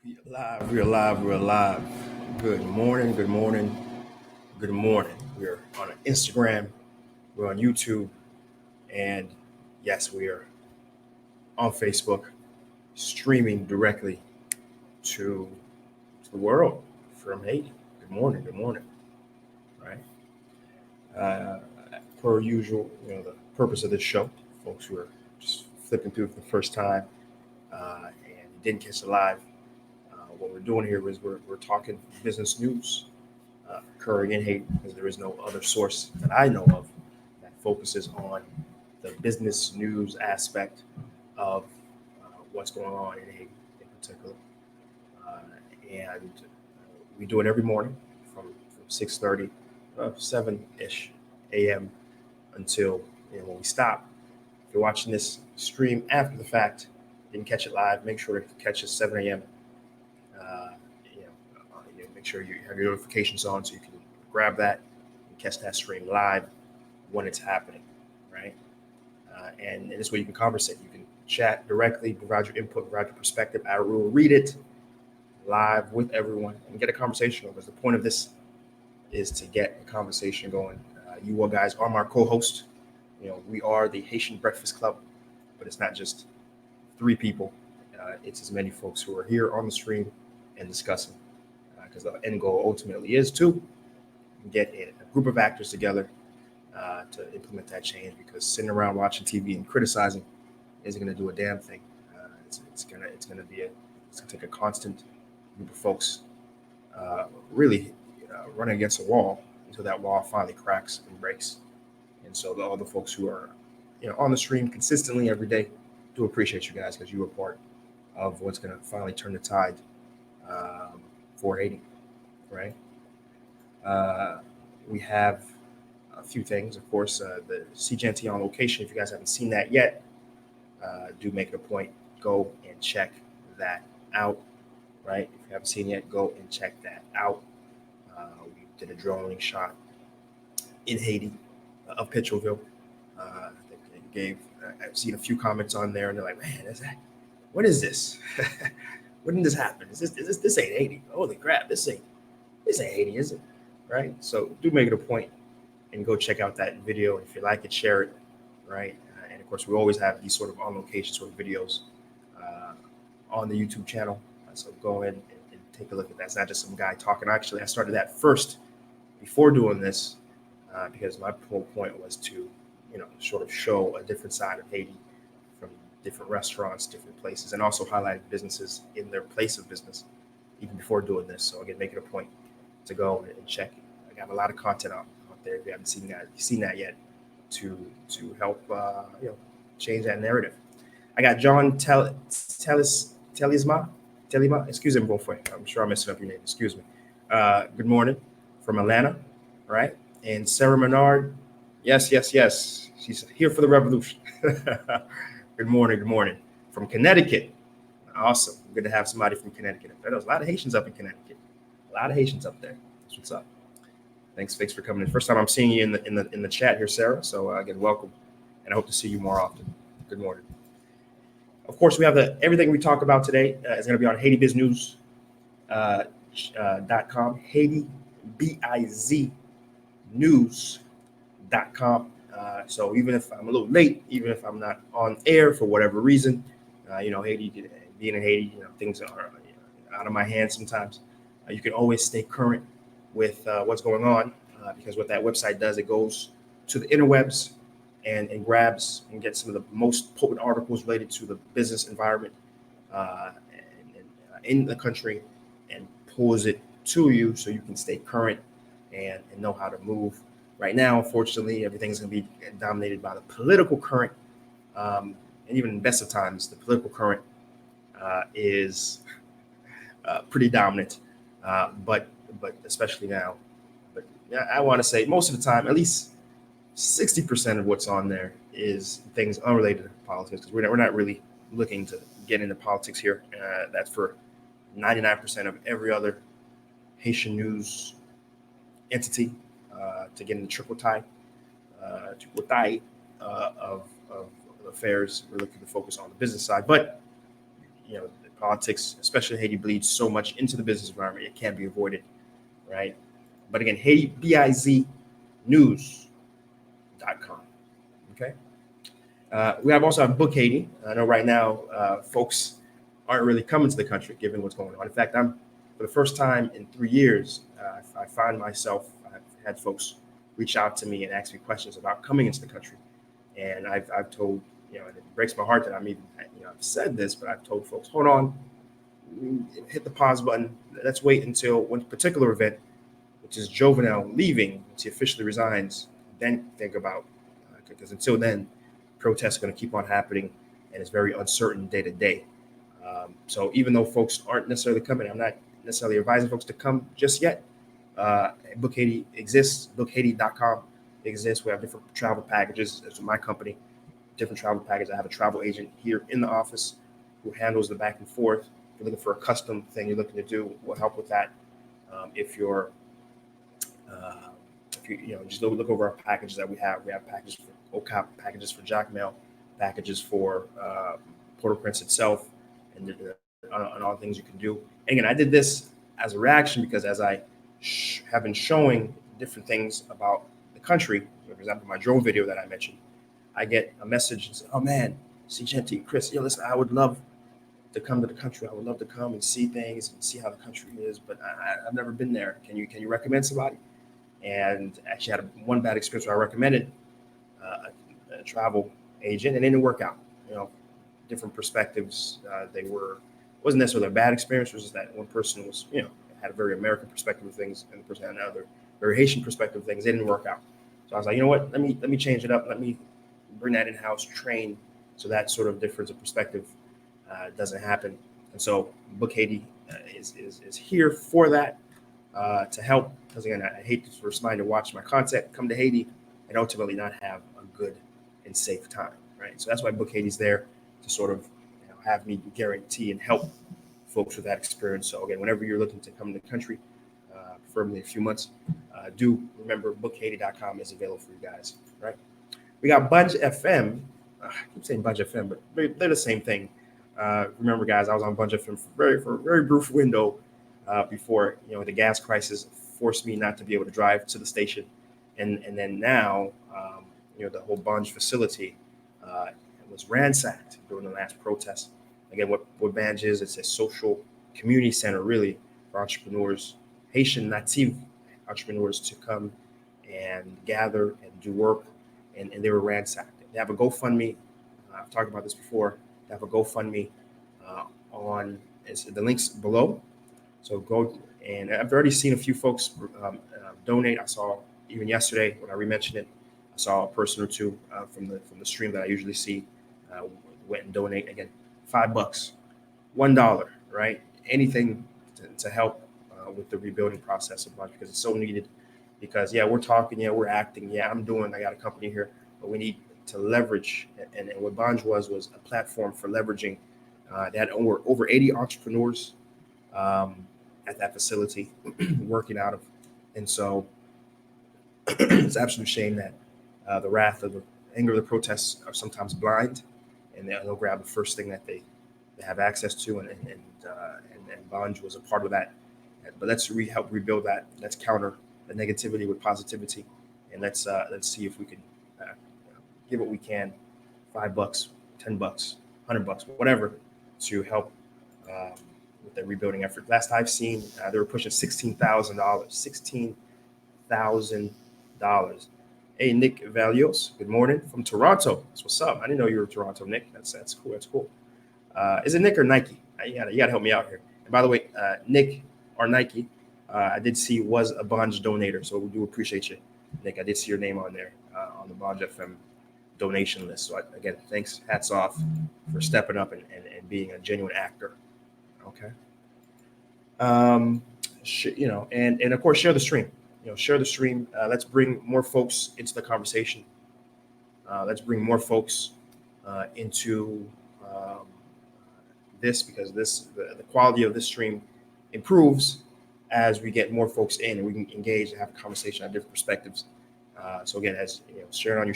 We alive, we're alive, we're alive. Good morning, good morning, good morning. We're on Instagram, we're on YouTube, and yes, we are on Facebook, streaming directly to, to the world from Haiti. Good morning, good morning. Right. Uh, Per usual, the purpose of this show, folks who are just flipping through for the first time and didn't catch it live, what we're doing here is we're talking business news occurring in Haiti because there is no other source that I know of that focuses on the business news aspect of what's going on in Haiti in particular. Uh, and we do it every morning from 6:30, 7-ish a.m. until when we stop. If you're watching this stream after the fact, didn't catch it live, make sure to catch us 7 a.m. Uh, Make sure you have your notifications on so you can grab that and catch that stream live when it's happening, right? And this way you can conversate. You can chat directly, provide your input, provide your perspective. I will read it live with everyone and get a conversation going. Because the point of this is to get a conversation going. You all guys are my co-host. We are the Haitian Breakfast Club, but it's not just three people. It's as many folks who are here on the stream and discussing. Because the end goal ultimately is to get a group of actors together to implement that change. Because sitting around watching TV and criticizing isn't going to do a damn thing. It's gonna take a constant group of folks really running against a wall until that wall finally cracks and breaks. And so all the folks who are on the stream consistently every day do appreciate you guys because you are part of what's going to finally turn the tide for Haiti, right? Uh, we have a few things, of course. The Seejeanty on location. If you guys haven't seen that yet, do make it a point. Go and check that out, right? If you haven't seen it yet, go and check that out. We did a drone shot in Haiti of Petionville. I think it gave. I've seen a few comments on there, and they're like, "Man, what is this? When did this happen? This ain't Haiti? Holy crap! This ain't Haiti, is it? Right? So do make it a point and go check out that video. If you like it, share it, right? And of course, we always have these sort of on location sort of videos uh, on the YouTube channel. So go in and take a look at that. It's not just some guy talking. Actually, I started that first before doing this because my whole point was to, sort of show a different side of Haiti from different restaurants, different places, and also highlight businesses in their place of business even before doing this. So again, make it a point to go and check it. I got a lot of content out there. If you haven't seen that yet, to help change that narrative. I got John Telima. Excuse me, boyfriend. I'm sure I'm messing up your name. Excuse me. Good morning from Atlanta, right? And Sarah Menard. Yes, yes, yes. She's here for the revolution. Good morning. Good morning from Connecticut. Awesome. Good to have somebody from Connecticut. There's a lot of Haitians up in Connecticut. A lot of Haitians up there. That's what's up. Thanks for coming in. First time I'm seeing you in the chat here, Sarah. So again, welcome, and I hope to see you more often. Good morning. Of course, we have everything we talk about today is going to be on HaitiBizNews.com. Haiti BIZ News.com. So even if I'm a little late, even if I'm not on air for whatever reason, Haiti, being in Haiti, things are out of my hands sometimes. You can always stay current with what's going on because what that website does, it goes to the interwebs and grabs and gets some of the most potent articles related to the business environment in the country and pulls it to you so you can stay current and know how to move. Right now, unfortunately, everything's going to be dominated by the political current. And even in best of times, the political current is pretty dominant. But especially now. But I want to say most of the time, at least 60% of what's on there is things unrelated to politics because we're not really looking to get into politics here. That's for 99% of every other Haitian news entity to get into triple tie of affairs. We're looking to focus on the business side, but politics, especially Haiti, bleeds so much into the business environment. It can't be avoided, right? But again, Haiti, biznews.com. Okay. We also have Book Haiti. I know right now folks aren't really coming to the country given what's going on. In fact, for the first time in 3 years, I find myself, I've had folks reach out to me and ask me questions about coming into the country. And I've told, and it breaks my heart that I've said this, but I've told folks, hold on, hit the pause button. Let's wait until one particular event, which is Jovenel leaving, once he officially resigns, then think about, because until then, protests are going to keep on happening, and it's very uncertain day to day. So even though folks aren't necessarily coming, I'm not necessarily advising folks to come just yet. Book Haiti exists. BookHaiti.com exists. We have different travel packages. As with my company, different travel packages. I have a travel agent here in the office who handles the back and forth. If you're looking for a custom thing you're looking to do, we'll help with that. If you just look over our packages that we have. We have packages for Au Cayes, packages for Jacmel, packages for Port-au-Prince itself, and all the things you can do. And again, I did this as a reaction because as I have been showing different things about the country, for example, my drone video that I mentioned, I get a message and say, "Oh man, Seejeanty, Chris, listen, I would love to come to the country. I would love to come and see things and see how the country is, but I've never been there. Can you recommend somebody?" And actually had one bad experience where I recommended a travel agent, and it didn't work out. Different perspectives. Wasn't necessarily a bad experience. It was just that one person had a very American perspective of things, and the person had another very Haitian perspective of things. It didn't work out. So I was like, you know what? Let me change it up. Let me bring that in-house, train, so that sort of difference of perspective doesn't happen. And so Book Haiti is here for that. To help, because again, I hate for somebody to watch my content, come to Haiti, and ultimately not have a good and safe time, right? So that's why Book Haiti's there, to sort of have me guarantee and help folks with that experience. So again, whenever you're looking to come to the country, preferably a few months, do remember BookHaiti.com is available for you guys, right? We got Banj FM. I keep saying Banj FM, but they're the same thing. Remember, guys, I was on Banj FM for a very brief window before the gas crisis forced me not to be able to drive to the station, and then now the whole Banj facility was ransacked during the last protest. Again, what Banj is, it's a social community center really for entrepreneurs, Haitian native entrepreneurs, to come and gather and do work, and they were ransacked. They have a GoFundMe. I've talked about this before. They have a GoFundMe the links below. So go, and I've already seen a few folks donate. I saw even yesterday when I re-mentioned it, I saw a person or two from the stream that I usually see went and donate. Again, $5, $1, right? Anything to help with the rebuilding process of Banj, because it's so needed. Because we're talking, we're acting, I got a company here, but we need to leverage. And what Banj was a platform for leveraging. They had over 80 entrepreneurs at that facility working out of. And so it's an absolute shame that the wrath of the anger of the protests are sometimes blind, and they'll grab the first thing that they have access to, and Banj was a part of that. But let's help rebuild that. Let's counter the negativity with positivity, and let's see if we can give what we can, $5, $10, $100, whatever, to help with the rebuilding effort. Last I've seen, they were pushing $16,000. $16,000. Hey, Nick Valios, good morning from Toronto. That's what's up. I didn't know you were in Toronto, Nick. That's cool. That's cool. Is it Nick or Nike? You gotta help me out here. And by the way, Nick or Nike, I did see was a Banj donator, so we do appreciate you, Nick. I did see your name on there on the Banj FM donation list. So again, thanks, hats off for stepping up and being a genuine actor. Okay. And of course, share the stream. Share the stream. Let's bring more folks into the conversation. Let's bring more folks into this, because the quality of this stream improves as we get more folks in and we can engage and have a conversation on different perspectives. So again, as share it on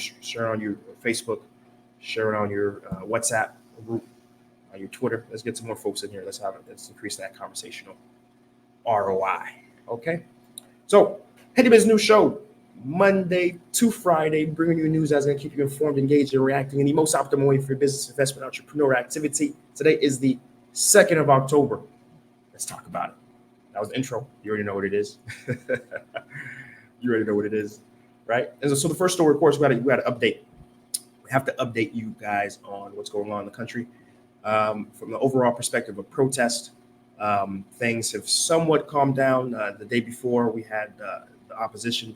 your Facebook, share it on your WhatsApp group, your Twitter. Let's get some more folks in here. Let's increase that conversational ROI. Okay. So, Haiti Biz News Show, Monday to Friday, bringing you news that's going to keep you informed, engaged, and reacting in the most optimal way for your business, investment, entrepreneur activity. Today is the 2nd of October. Let's talk about it. That was the intro. You already know what it is. You already know what it is, right? And so the first story, of course, we got to update. We have to update you guys on what's going on in the country. From the overall perspective of protest, things have somewhat calmed down. The day before, we had the opposition,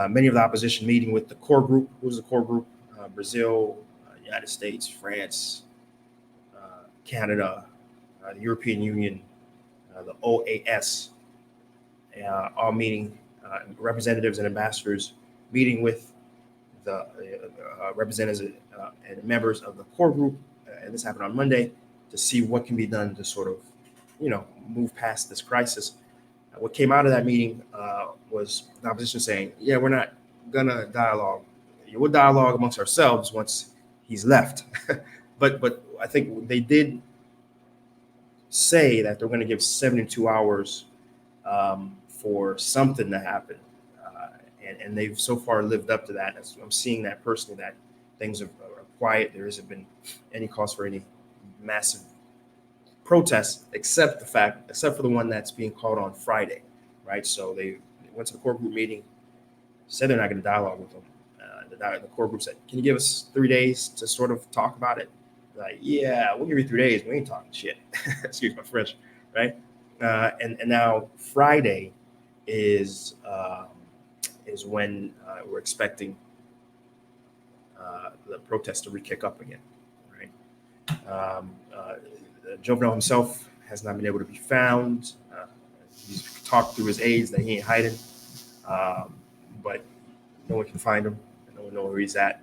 many of the opposition meeting with the core group. Who's the core group? Brazil, United States, France, Canada, the European Union, the OAS, all meeting, representatives and ambassadors meeting with the representatives and members of the core group, and this happened on Monday, to see what can be done to sort of, move past this crisis. What came out of that meeting was the opposition saying, yeah, we're not gonna dialogue. We'll dialogue amongst ourselves once he's left. but I think they did say that they're going to give 72 hours for something to happen. And they've so far lived up to that. I'm seeing that personally, that things are quiet. There hasn't been any cause for any massive protests, except for the one that's being called on Friday, right? So they went to the core group meeting, said they're not going to dialogue with them. The core group said, can you give us 3 days to sort of talk about it? Like, yeah, we'll give you 3 days. We ain't talking shit. Excuse my French, right? And now Friday is when we're expecting the protests to re-kick up again, right? Jovenel himself has not been able to be found. He's talked through his aides that he ain't hiding, but no one can find him. No one knows where he's at,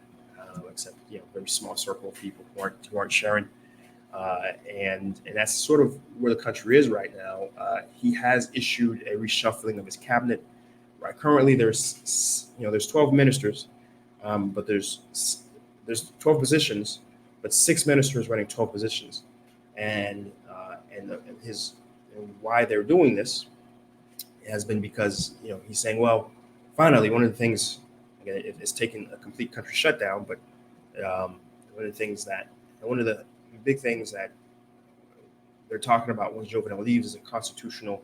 except a very small circle of people who aren't sharing. And that's sort of where the country is right now. He has issued a reshuffling of his cabinet. Right, currently there's 12 ministers, but there's 12 positions, but 6 ministers running 12 positions, and why they're doing this has been because he's saying, well, finally, one of the things, again, it's taken a complete country shutdown, but one of the big things that they're talking about once Jovenel leaves is a constitutional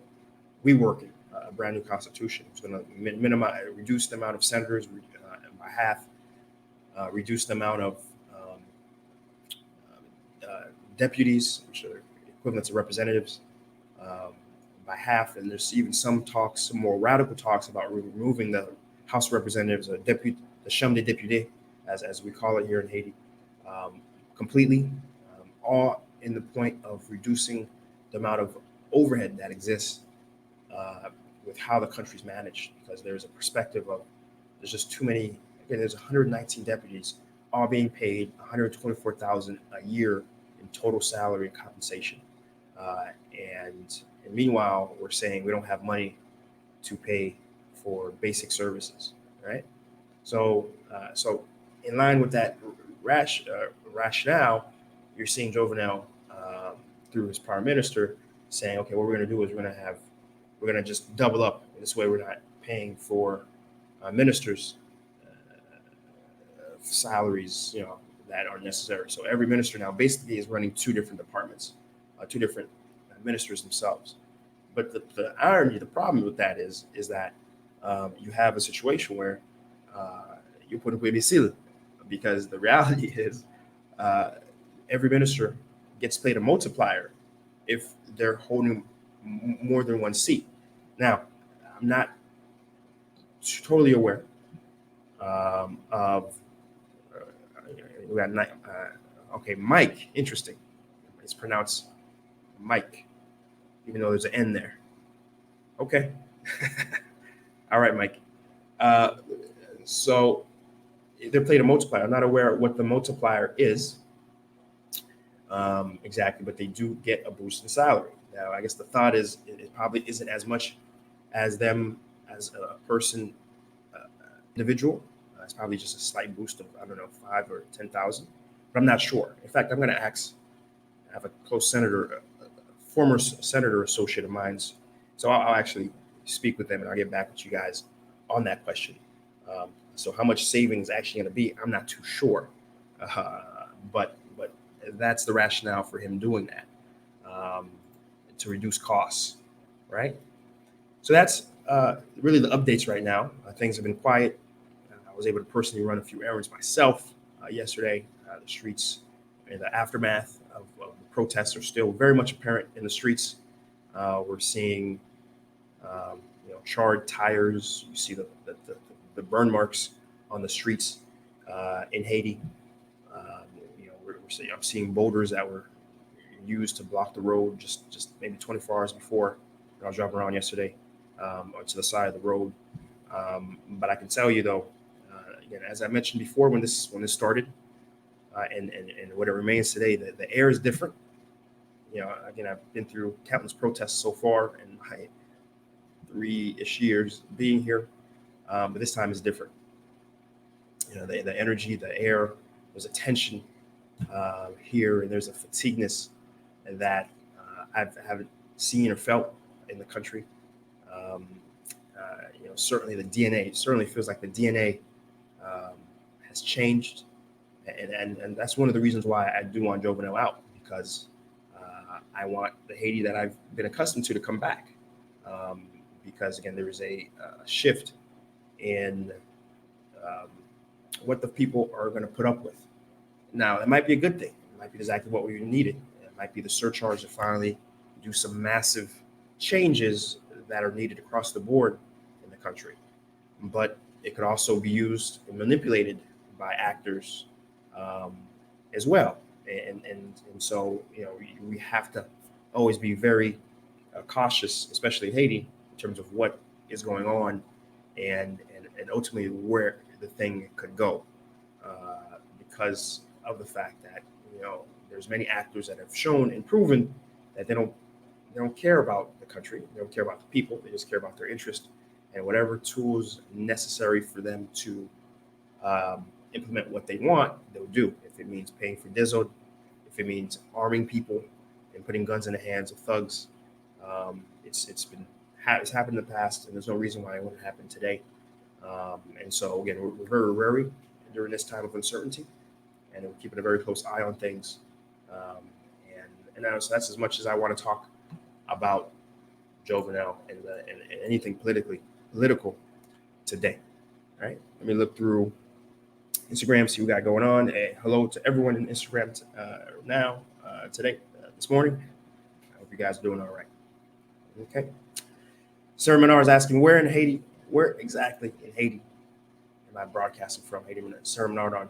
reworking, a brand new constitution. It's going to reduce the amount of senators by half, reduce the amount of deputies, which are equivalent to representatives, by half. And there's even some more radical talks about removing the House of Representatives, the Chambre des Députés, as we call it here in Haiti, completely, all in the point of reducing the amount of overhead that exists with how the country's managed, because there's a perspective of there's just too many. Again, there's 119 deputies, all being paid $124,000 a year in total salary and compensation, and meanwhile we're saying we don't have money to pay for basic services, right? So in line with that rationale, you're seeing Jovenel through his prime minister saying, okay, what we're going to do is we're going to just double up. This way, we're not paying for ministers' salaries, that are necessary. So every minister now basically is running 2 different departments, 2 different ministers themselves. But the irony, the problem with that is that you have a situation where you put a babysitter, because the reality is every minister gets paid a multiplier if they're holding more than one seat. Now, I'm not totally aware of. We got Mike. Interesting. It's pronounced Mike, even though there's an N there. Okay. All right, Mike. So they're paid a multiplier. I'm not aware of what the multiplier is exactly, but they do get a boost in salary. Now, I guess the thought is it probably isn't as much as them as a person, individual. It's probably just a slight boost of, I don't know, 5 or 10,000, but I'm not sure. In fact, I'm going to ask I have a close senator, a former senator associate of mine's. So I'll actually speak with them and I'll get back with you guys on that question. So how much savings actually going to be, I'm not too sure. But that's the rationale for him doing that, to reduce costs, right? So that's really the updates right now. Things have been quiet. I was able to personally run a few errands myself yesterday. The streets in the aftermath of the protests are still very much apparent in the streets. We're seeing charred tires. You see the burn marks on the streets in Haiti. I'm seeing boulders that were used to block the road just maybe 24 hours before when I was driving around yesterday, or to the side of the road. But I can tell you though, again, as I mentioned before, when this started, and what it remains today, the air is different. Again, I've been through countless protests so far in my 3-ish years being here, but this time is different. The energy, the air, there's a tension here, and there's a fatigueness that I haven't seen or felt in the country. Certainly the DNA, certainly feels like the DNA has changed, and that's one of the reasons why I do want Jovenel out, because I want the Haiti that I've been accustomed to come back, because again, there is a shift in what the people are going to put up with. Now, it might be a good thing. It might be exactly what we needed. It might be the surcharge to finally do some massive changes that are needed across the board in the country. But it could also be used and manipulated by actors as well. And so, we have to always be very cautious, especially in Haiti, in terms of what is going on and ultimately where the thing could go, because of the fact that there's many actors that have shown and proven that they don't care about the country, they don't care about the people, they just care about their interest, and whatever tools necessary for them to implement what they want, they'll do. If it means paying for diesel, if it means arming people and putting guns in the hands of thugs, it's happened in the past, and there's no reason why it wouldn't happen today. And so again, we're very wary during this time of uncertainty, and we're keeping a very close eye on things. So that's as much as I want to talk about Jovenel and anything political today. All right, let me look through Instagram, see what we got going on. Hello to everyone in Instagram today, this morning. I hope you guys are doing all right. Okay. Sarah Menard is asking, where exactly in Haiti am I broadcasting from? Haiti, Sarah Menard on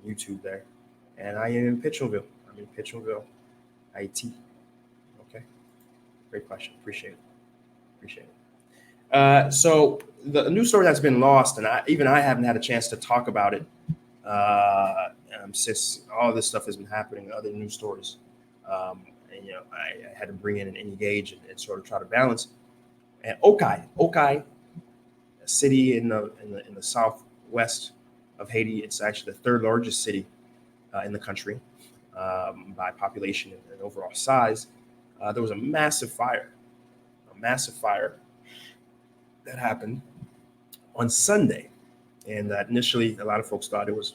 YouTube there. And I am in Petionville. I'm in Petionville, Haiti. Okay. Great question. Appreciate it. So the news story that's been lost, and I haven't had a chance to talk about it since all this stuff has been happening, other news stories. I had to bring in and engage and sort of try to balance. And Au Cayes, a city in the southwest of Haiti. It's actually the third largest city in the country by population and overall size. There was a massive fire that happened on Sunday, and initially a lot of folks thought it was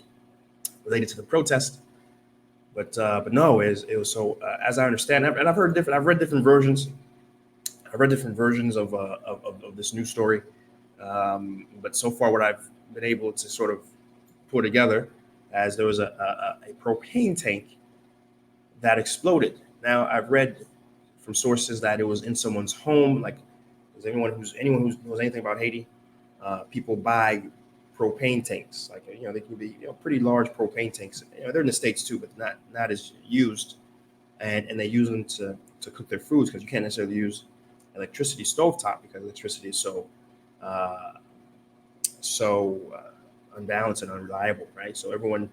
related to the protest, but no, it was so as I understand, and I've read different versions. I've read different versions of this news story, but so far what I've been able to sort of put together, as there was a propane tank that exploded. Now I've read from sources that it was in someone's home. Like, anyone who knows anything about Haiti, people buy propane tanks. Like, they can be pretty large propane tanks. They're in the States too, but not as used, and they use them to cook their foods, because you can't necessarily use electricity stovetop because electricity is so unbalanced and unreliable, right? So everyone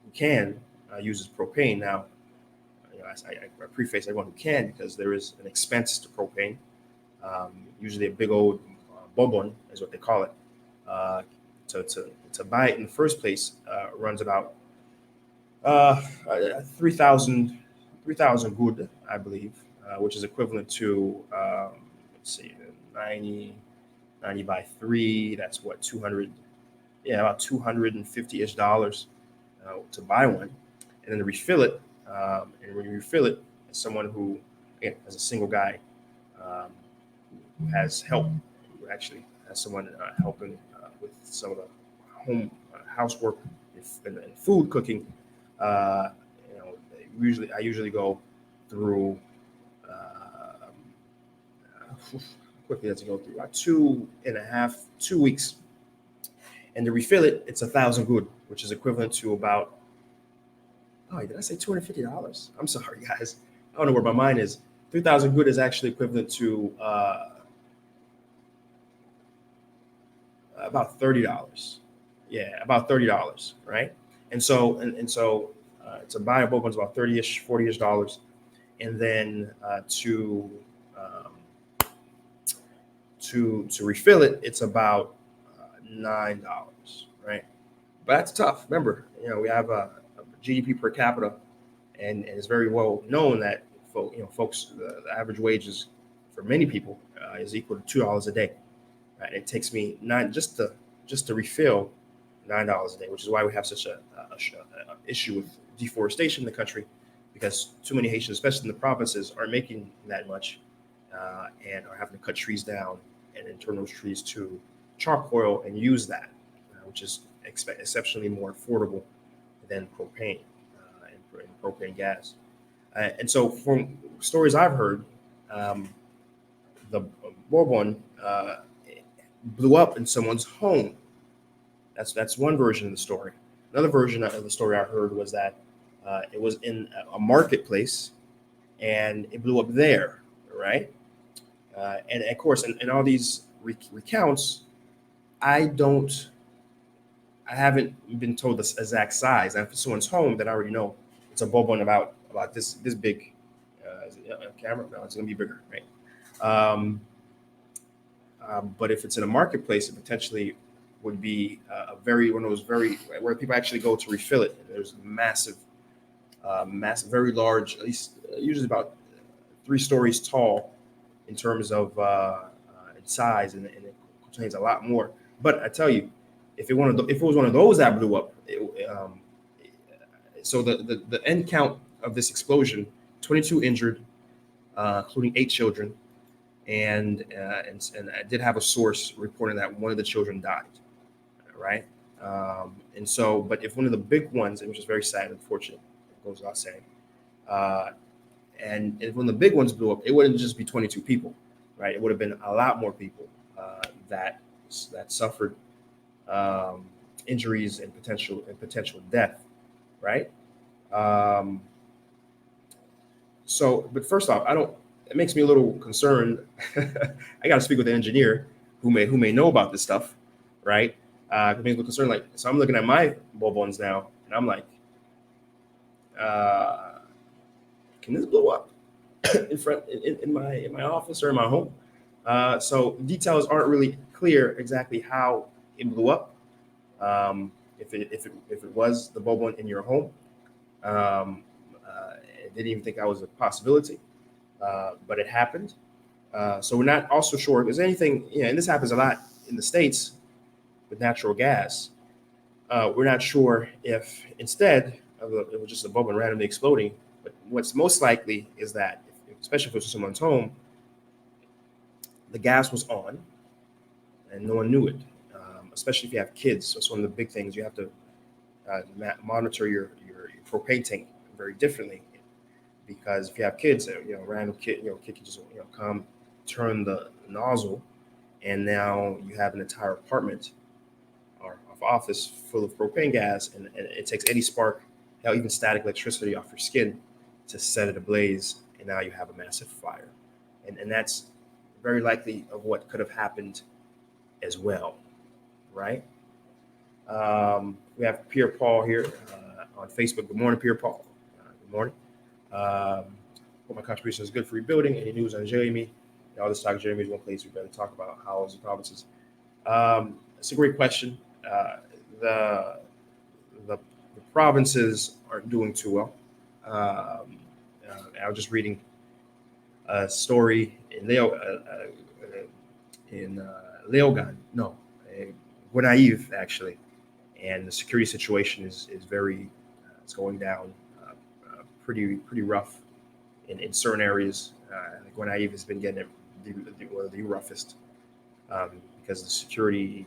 who can uses propane. Now, I preface everyone who can, because there is an expense to propane. Usually a big old bonbon is what they call it. To buy it in the first place runs about uh, 3,000 good, I believe, which is equivalent to let's see, 90 90 by three. That's what 200, yeah, about $250 dollars to buy one, and then to refill it. And when you refill it, as someone who, again, as a single guy, um, who has help, who actually has someone helping with some of the home housework and food cooking. Uh, you know, I usually go through quickly as I go through about 2.5 2 weeks, and to refill it, it's 1,000 good, which is equivalent to about, oh, did I say $250? I'm sorry, guys. I don't know where my mind is. 3,000 good is actually equivalent to about $30. Yeah, about $30, right? And so to buy a book one's about 30ish, 40ish dollars, and then um, to refill it, it's about $9, right? But that's tough. Remember, we have a GDP per capita, and it's very well known that folks, the average wage is for many people is equal to $2 a day. Right? It takes me nine just to refill $9 a day, which is why we have such a issue with deforestation in the country, because too many Haitians, especially in the provinces, aren't making that much, and are having to cut trees down and then turn those trees to charcoal and use that, which is exceptionally more affordable than propane and propane gas. And so, from stories I've heard, um, the Bourbon blew up in someone's home. That's one version of the story. Another version of the story I heard was that it was in a marketplace and it blew up there, right? And of course, in all these recounts, I don't, I haven't been told the exact size. And if it's someone's home, then I already know it's a Bourbon about this big. Is it a camera? No, it's gonna be bigger, right? Um, but if it's in a marketplace, it potentially would be a very one of those very where people actually go to refill it. There's massive, very large, at least usually about 3 stories tall in terms of in size, and it contains a lot more. But I tell you, if it was one of those that blew up, so the end count of this explosion: 22 injured, including 8 children, and I did have a source reporting that one of the children died, right? And so, but if one of the big ones, which is very sad and unfortunate, it goes without saying, uh, and if one of the big ones blew up, it wouldn't just be 22 people, right? It would have been a lot more people that suffered injuries and potential death, right? Um, but first off, I don't. It makes me a little concerned. I got to speak with an engineer who may know about this stuff, right? It makes me a little concerned. Like, so I'm looking at my Bourbons now, and I'm like, uh, can this blow up in front in my office or in my home? So details aren't really clear exactly how it blew up. If it was the Bourbon in your home, um, I didn't even think that was a possibility, but it happened. So we're not also sure if there's anything, and this happens a lot in the States with natural gas. We're not sure if instead of it was just a bubble randomly exploding, but what's most likely is that, especially if it was someone's home, the gas was on and no one knew it. Especially if you have kids, so it's one of the big things you have to monitor your propane tank very differently, because if you have kids, random kid can just come, turn the nozzle, and now you have an entire apartment or office full of propane gas, and it takes any spark, hell, even static electricity off your skin to set it ablaze, and now you have a massive fire, and that's very likely of what could have happened as well, right? We have Pierre Paul here on Facebook. Good morning, Pierre Paul. Good morning. Hope my contribution is good for rebuilding. Any news on Jeremy? All this talk, Jeremy is one place we better talk about houses and provinces. It's a great question. The the provinces aren't doing too well. I was just reading a story in Leogan, no, Guanaive actually, and the security situation is very it's going down pretty rough in certain areas. Guanaive has been getting one of the roughest because the security,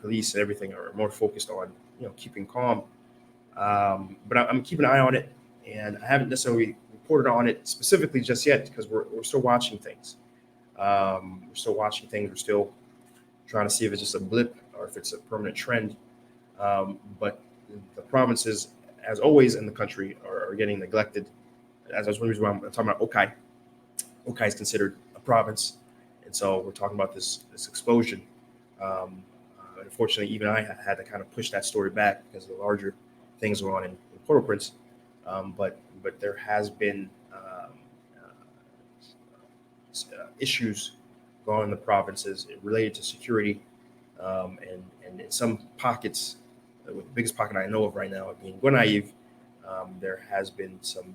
police, and everything are more focused on keeping calm. But I'm keeping an eye on it, and I haven't necessarily reported on it specifically just yet because we're still watching things. We're still watching things. We're still trying to see if it's just a blip or if it's a permanent trend. But the provinces, as always in the country, are getting neglected. As I was wondering, I'm talking about Au Cayes. Au Cayes is considered a province, and so we're talking about this explosion. Unfortunately, even I had to kind of push that story back because the larger things going on in Port-au-Prince. But there has been issues going on in the provinces related to security, and in some pockets, the biggest pocket I know of right now being Guanaive, there has been some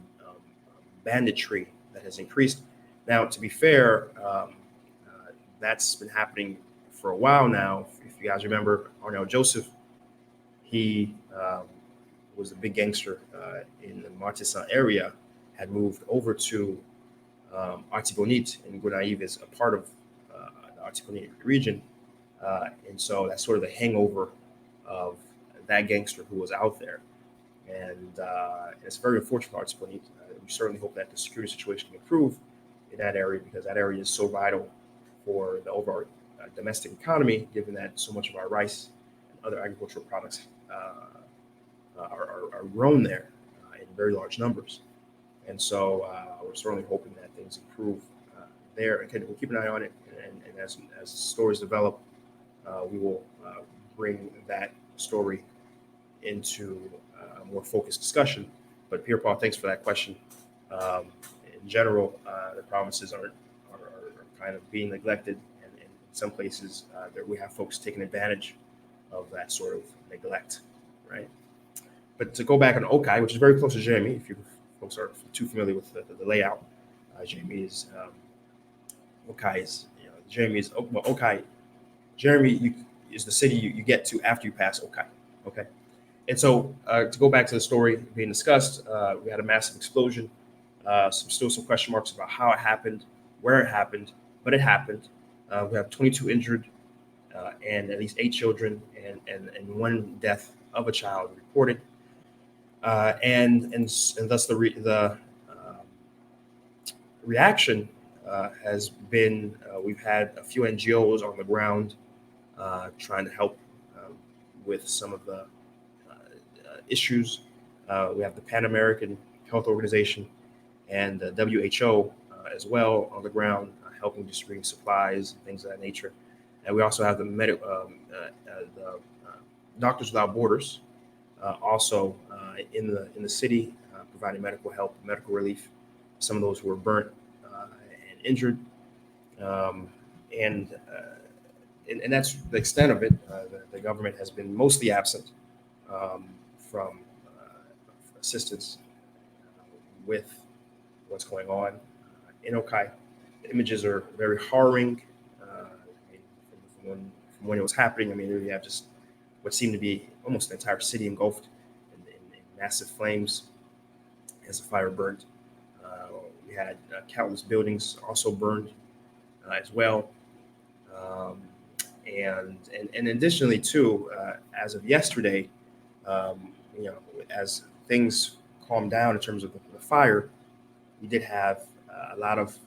banditry that has increased. Now, to be fair, that's been happening for a while now. If you guys remember, Arnell Joseph, he was a big gangster in the Martissan area, had moved over to Artibonite, and Guanaive is a part of the Artibonite region. And so that's sort of the hangover of that gangster who was out there. And it's very unfortunate for Artibonite. We certainly hope that the security situation can improve in that area because that area is so vital for the overall domestic economy, given that so much of our rice and other agricultural products are grown there in very large numbers. And so we're certainly hoping that things improve there. Again, we'll keep an eye on it, and as stories develop, we will bring that story into a more focused discussion. But Pierre Paul, thanks for that question. In general, the provinces are kind of being neglected, and in some places we have folks taking advantage of that sort of neglect, right? But to go back on Au Cayes, which is very close to Jérémie, if you folks are too familiar with the layout, Jérémie is Au Cayes. Jérémie is Au Cayes. Jérémie is the city you get to after you pass Au Cayes. Okay, and so to go back to the story being discussed, we had a massive explosion. Still some question marks about how it happened, where it happened, but it happened. We have 22 injured and at least 8 children and 1 death of a child reported. And thus the reaction has been we've had a few NGOs on the ground trying to help with some of the issues. We have the Pan American Health Organization and the WHO as well on the ground, helping distributing supplies and things of that nature. And we also have the Doctors Without Borders also in the city providing medical help, medical relief. Some of those who were burnt and injured, and that's the extent of it. The government has been mostly absent from assistance with what's going on in Au Cayes. The images are very harrowing. From when it was happening, I mean, you have just what seemed to be almost the entire city engulfed in massive flames as the fire burned. We had countless buildings also burned as well. And additionally, too, as of yesterday, as things calmed down in terms of the fire, we did have a lot of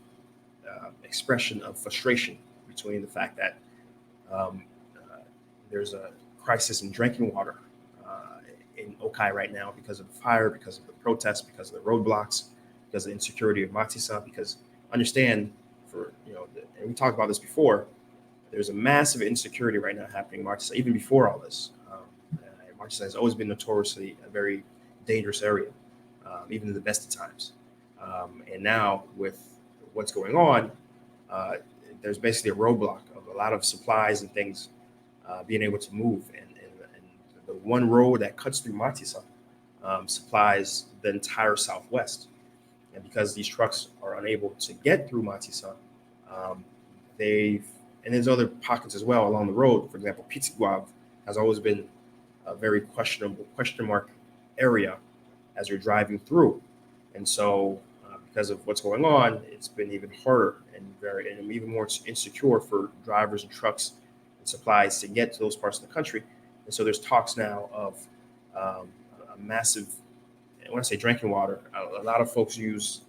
expression of frustration between the fact that there's a crisis in drinking water in Au Cayes right now because of the fire, because of the protests, because of the roadblocks, because of the insecurity of Matissa. Because understand, and we talked about this before, there's a massive insecurity right now happening in Matissa, even before all this. Matissa has always been notoriously a very dangerous area, even in the best of times. And now with what's going on, there's basically a roadblock of a lot of supplies and things being able to move. And the one road that cuts through Matissa supplies the entire Southwest. And because these trucks are unable to get through Matissan, um, they've and there's other pockets as well along the road. For example, Pitiguav has always been a very question mark area as you're driving through, and so because of what's going on, it's been even harder and even more insecure for drivers and trucks and supplies to get to those parts of the country. And so there's talks now of a massive. When I say drinking water, a lot of folks use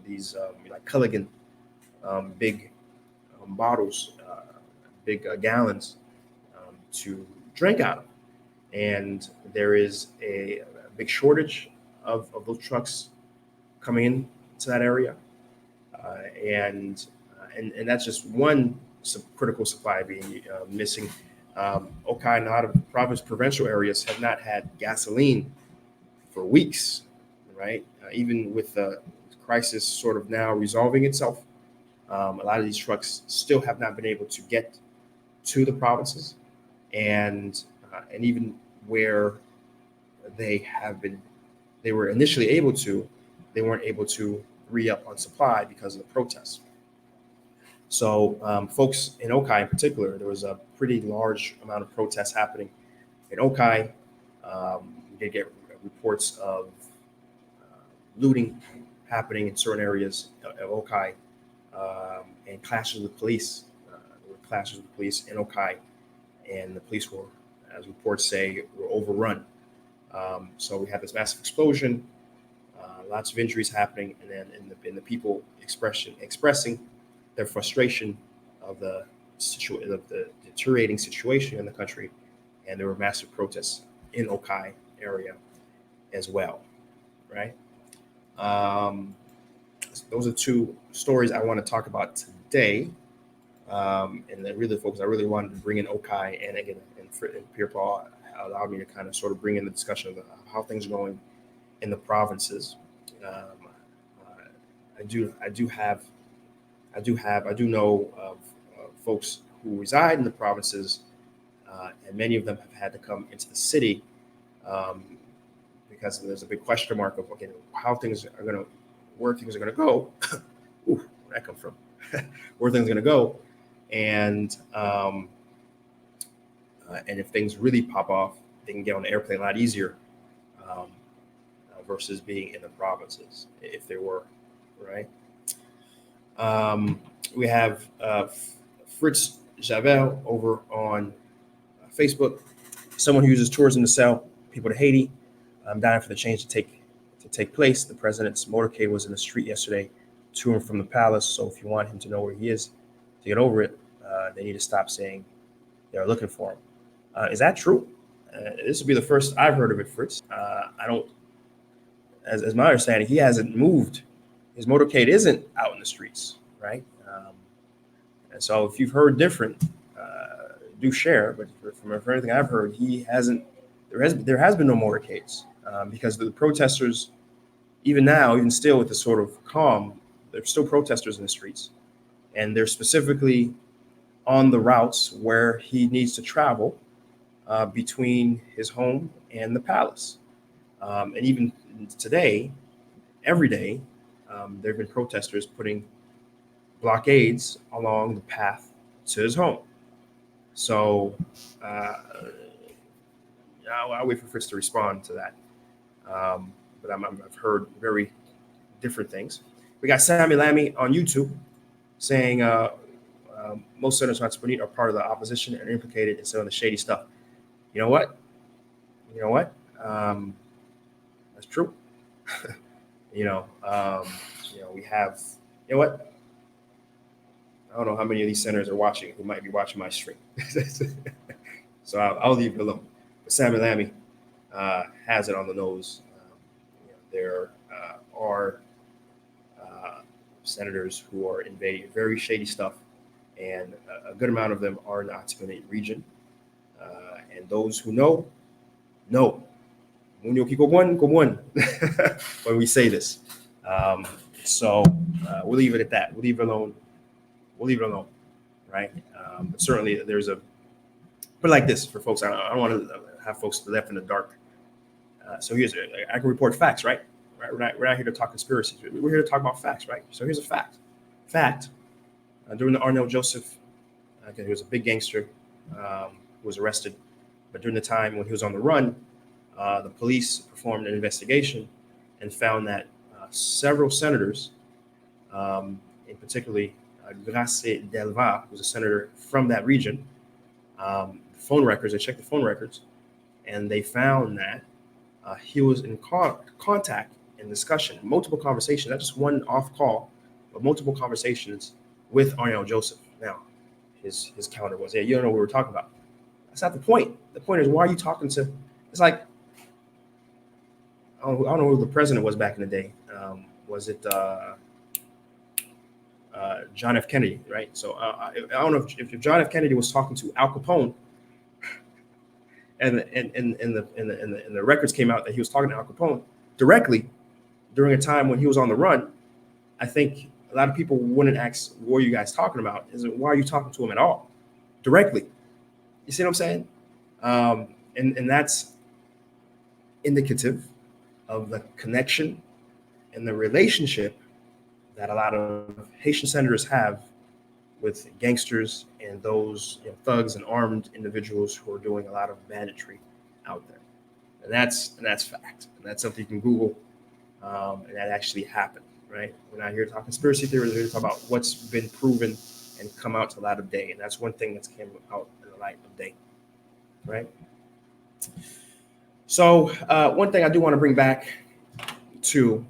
these like Culligan big bottles, big gallons to drink out of. And there is a big shortage of those trucks coming in to that area. And that's just one critical supply being missing. Au Cayes and a lot of province provincial areas have not had gasoline for weeks, right? Even with the crisis sort of now resolving itself, a lot of these trucks still have not been able to get to the provinces, and even where they were initially able to, they weren't able to re-up on supply because of the protests. So folks in Au Cayes in particular, there was a pretty large amount of protests happening in Au Cayes. We did get reports of looting happening in certain areas of Au Cayes, and clashes with police. There were clashes with police in Au Cayes, and the police were, as reports say, were overrun. So we had this massive explosion, lots of injuries happening, and then in the people expressing their frustration of the deteriorating situation in the country, and there were massive protests in Au Cayes area as well, right? Those are two stories I want to talk about today, and then really, folks, I really wanted to bring in Au Cayes, and again, and Pierre Paul allowed me to kind of sort of bring in the discussion of how things are going in the provinces. I do know of folks who reside in the provinces, and many of them have had to come into the city because there's a big question mark of where things are going to go. Ooh, where'd that come from? Where things are going to go, and if things really pop off, they can get on the airplane a lot easier versus being in the provinces if they were, right? We have Fritz Javel over on Facebook, someone who uses tourism to sell people to Haiti. I'm dying for the change to take place. The president's motorcade was in the street yesterday to and from the palace. So if you want him to know where he is to get over it, they need to stop saying they're looking for him. Is that true? This would be the first I've heard of it, Fritz. I don't, as my understanding, he hasn't moved. His motorcade isn't out in the streets, right? And so if you've heard different, do share. But from everything I've heard, he hasn't. There has been no motorcades because the protesters, even now, even still with the sort of calm, there's still protesters in the streets, and they're specifically on the routes where he needs to travel between his home and the palace. And even today, every day, there have been protesters putting blockades along the path to his home. So I'll wait for Fritz to respond to that. But I've heard very different things. We got Sammy Lammy on YouTube saying most senators on Spanish are part of the opposition and implicated in some of the shady stuff. You know what? That's true. We have. You know what? I don't know how many of these senators are watching who might be watching my stream. So I'll leave it alone. But Sammy Lammy has it on the nose. There are senators who are invading very shady stuff, and a good amount of them are in the Atacama region. And those who know. When we say this. So we'll leave it at that. We'll leave it alone, right? But certainly there's but like this for folks, I don't want to have folks left in the dark So I can report facts, right? We're not here to talk conspiracies. We're here to talk about facts, right? So here's a fact. During the Arnell Joseph, he was a big gangster who was arrested. But during the time when he was on the run, the police performed an investigation and found that several senators, in particularly Grace Delva, who's a senator from that region, they checked the phone records, and they found that he was in contact and discussion, multiple conversations, not just one off call, but multiple conversations with Arnell Joseph. Now, his counter was, you don't know what we were talking about. That's not the point. The point is, why are you talking to? It's like, I don't know who the president was back in the day. Was it John F. Kennedy, right? So I don't know if John F. Kennedy was talking to Al Capone, and the records came out that he was talking to Al Capone directly during a time when he was on the run. I think a lot of people wouldn't ask, what are you guys talking about? Why are you talking to him at all? Directly. You see what I'm saying? And that's indicative of the connection and the relationship that a lot of Haitian senators have with gangsters and those thugs and armed individuals who are doing a lot of banditry out there. And that's fact. And that's something you can Google. And that actually happened, right? We're not here to talk conspiracy theories. We're here to talk about what's been proven and come out to the light of day. And that's one thing that's came out in the light of day, right? So one thing I do want to bring back to,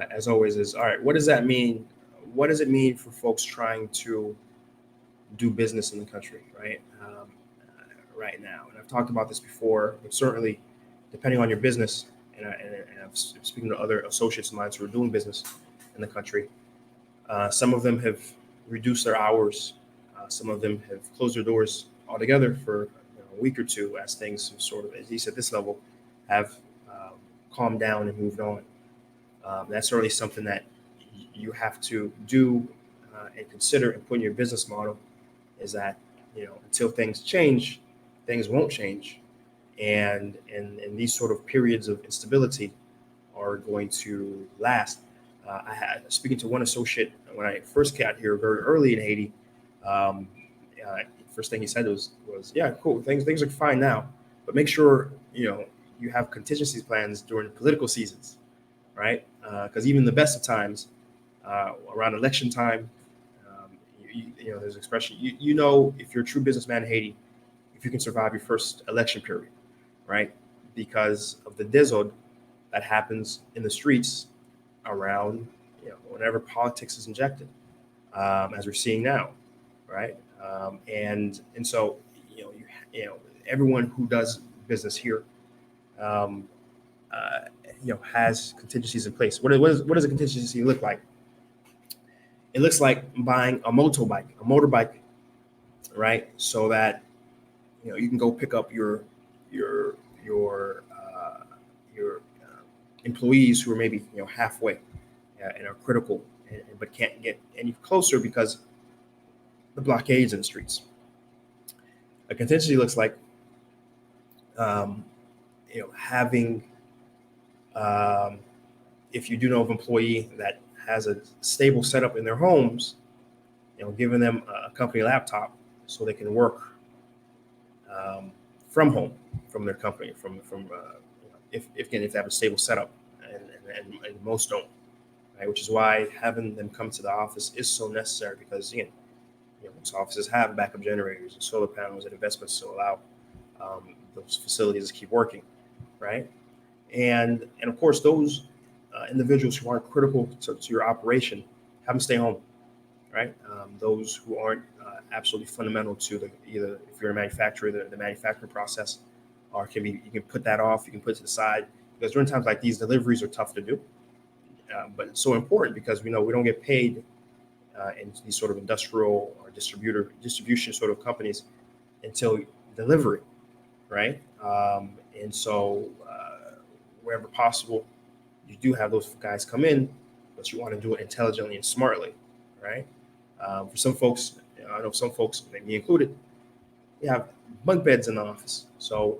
as always, is, all right, what does that mean? What does it mean for folks trying to do business in the country, right? Right now. And I've talked about this before, but certainly depending on your business, and I'm speaking to other associates of mine who are doing business in the country, some of them have reduced their hours. Some of them have closed their doors altogether for a week or two as things sort of, at least at this level, have calmed down and moved on. That's certainly something that you have to do and consider and put in your business model, is that, until things change, things won't change. And these sort of periods of instability are going to last. I had speaking to one associate when I first got here very early in Haiti. First thing he said was, yeah, cool, things are fine now, but make sure you have contingency plans during the political seasons, right? Because even the best of times, around election time, there's an expression, if you're a true businessman in Haiti, if you can survive your first election period, right? Because of the désordre that happens in the streets around, whenever politics is injected, as we're seeing now, right? And so, everyone who does business here, has contingencies in place. What does a contingency look like? It looks like buying a motorbike, right? So that you can go pick up your employees who are maybe halfway and are critical, but can't get any closer because the blockades in the streets. A contingency looks like having, if you do know of an employee that has a stable setup in their homes, giving them a company laptop so they can work from home, from their company, if they have a stable setup, and most don't, right? Which is why having them come to the office is so necessary, because again, most offices have backup generators and solar panels and investments to allow those facilities to keep working, right? And of course, those individuals who aren't critical to your operation, have them stay home, right? Those who aren't absolutely fundamental to either if you're a manufacturer, the manufacturing process, or you can put that off, you can put it to the side, because during times like these, deliveries are tough to do, but it's so important because we know we don't get paid in these sort of industrial or distribution sort of companies until delivery, right? And so wherever possible, you do have those guys come in, but you want to do it intelligently and smartly, right? For some folks, I know some folks, maybe included, you have bunk beds in the office. So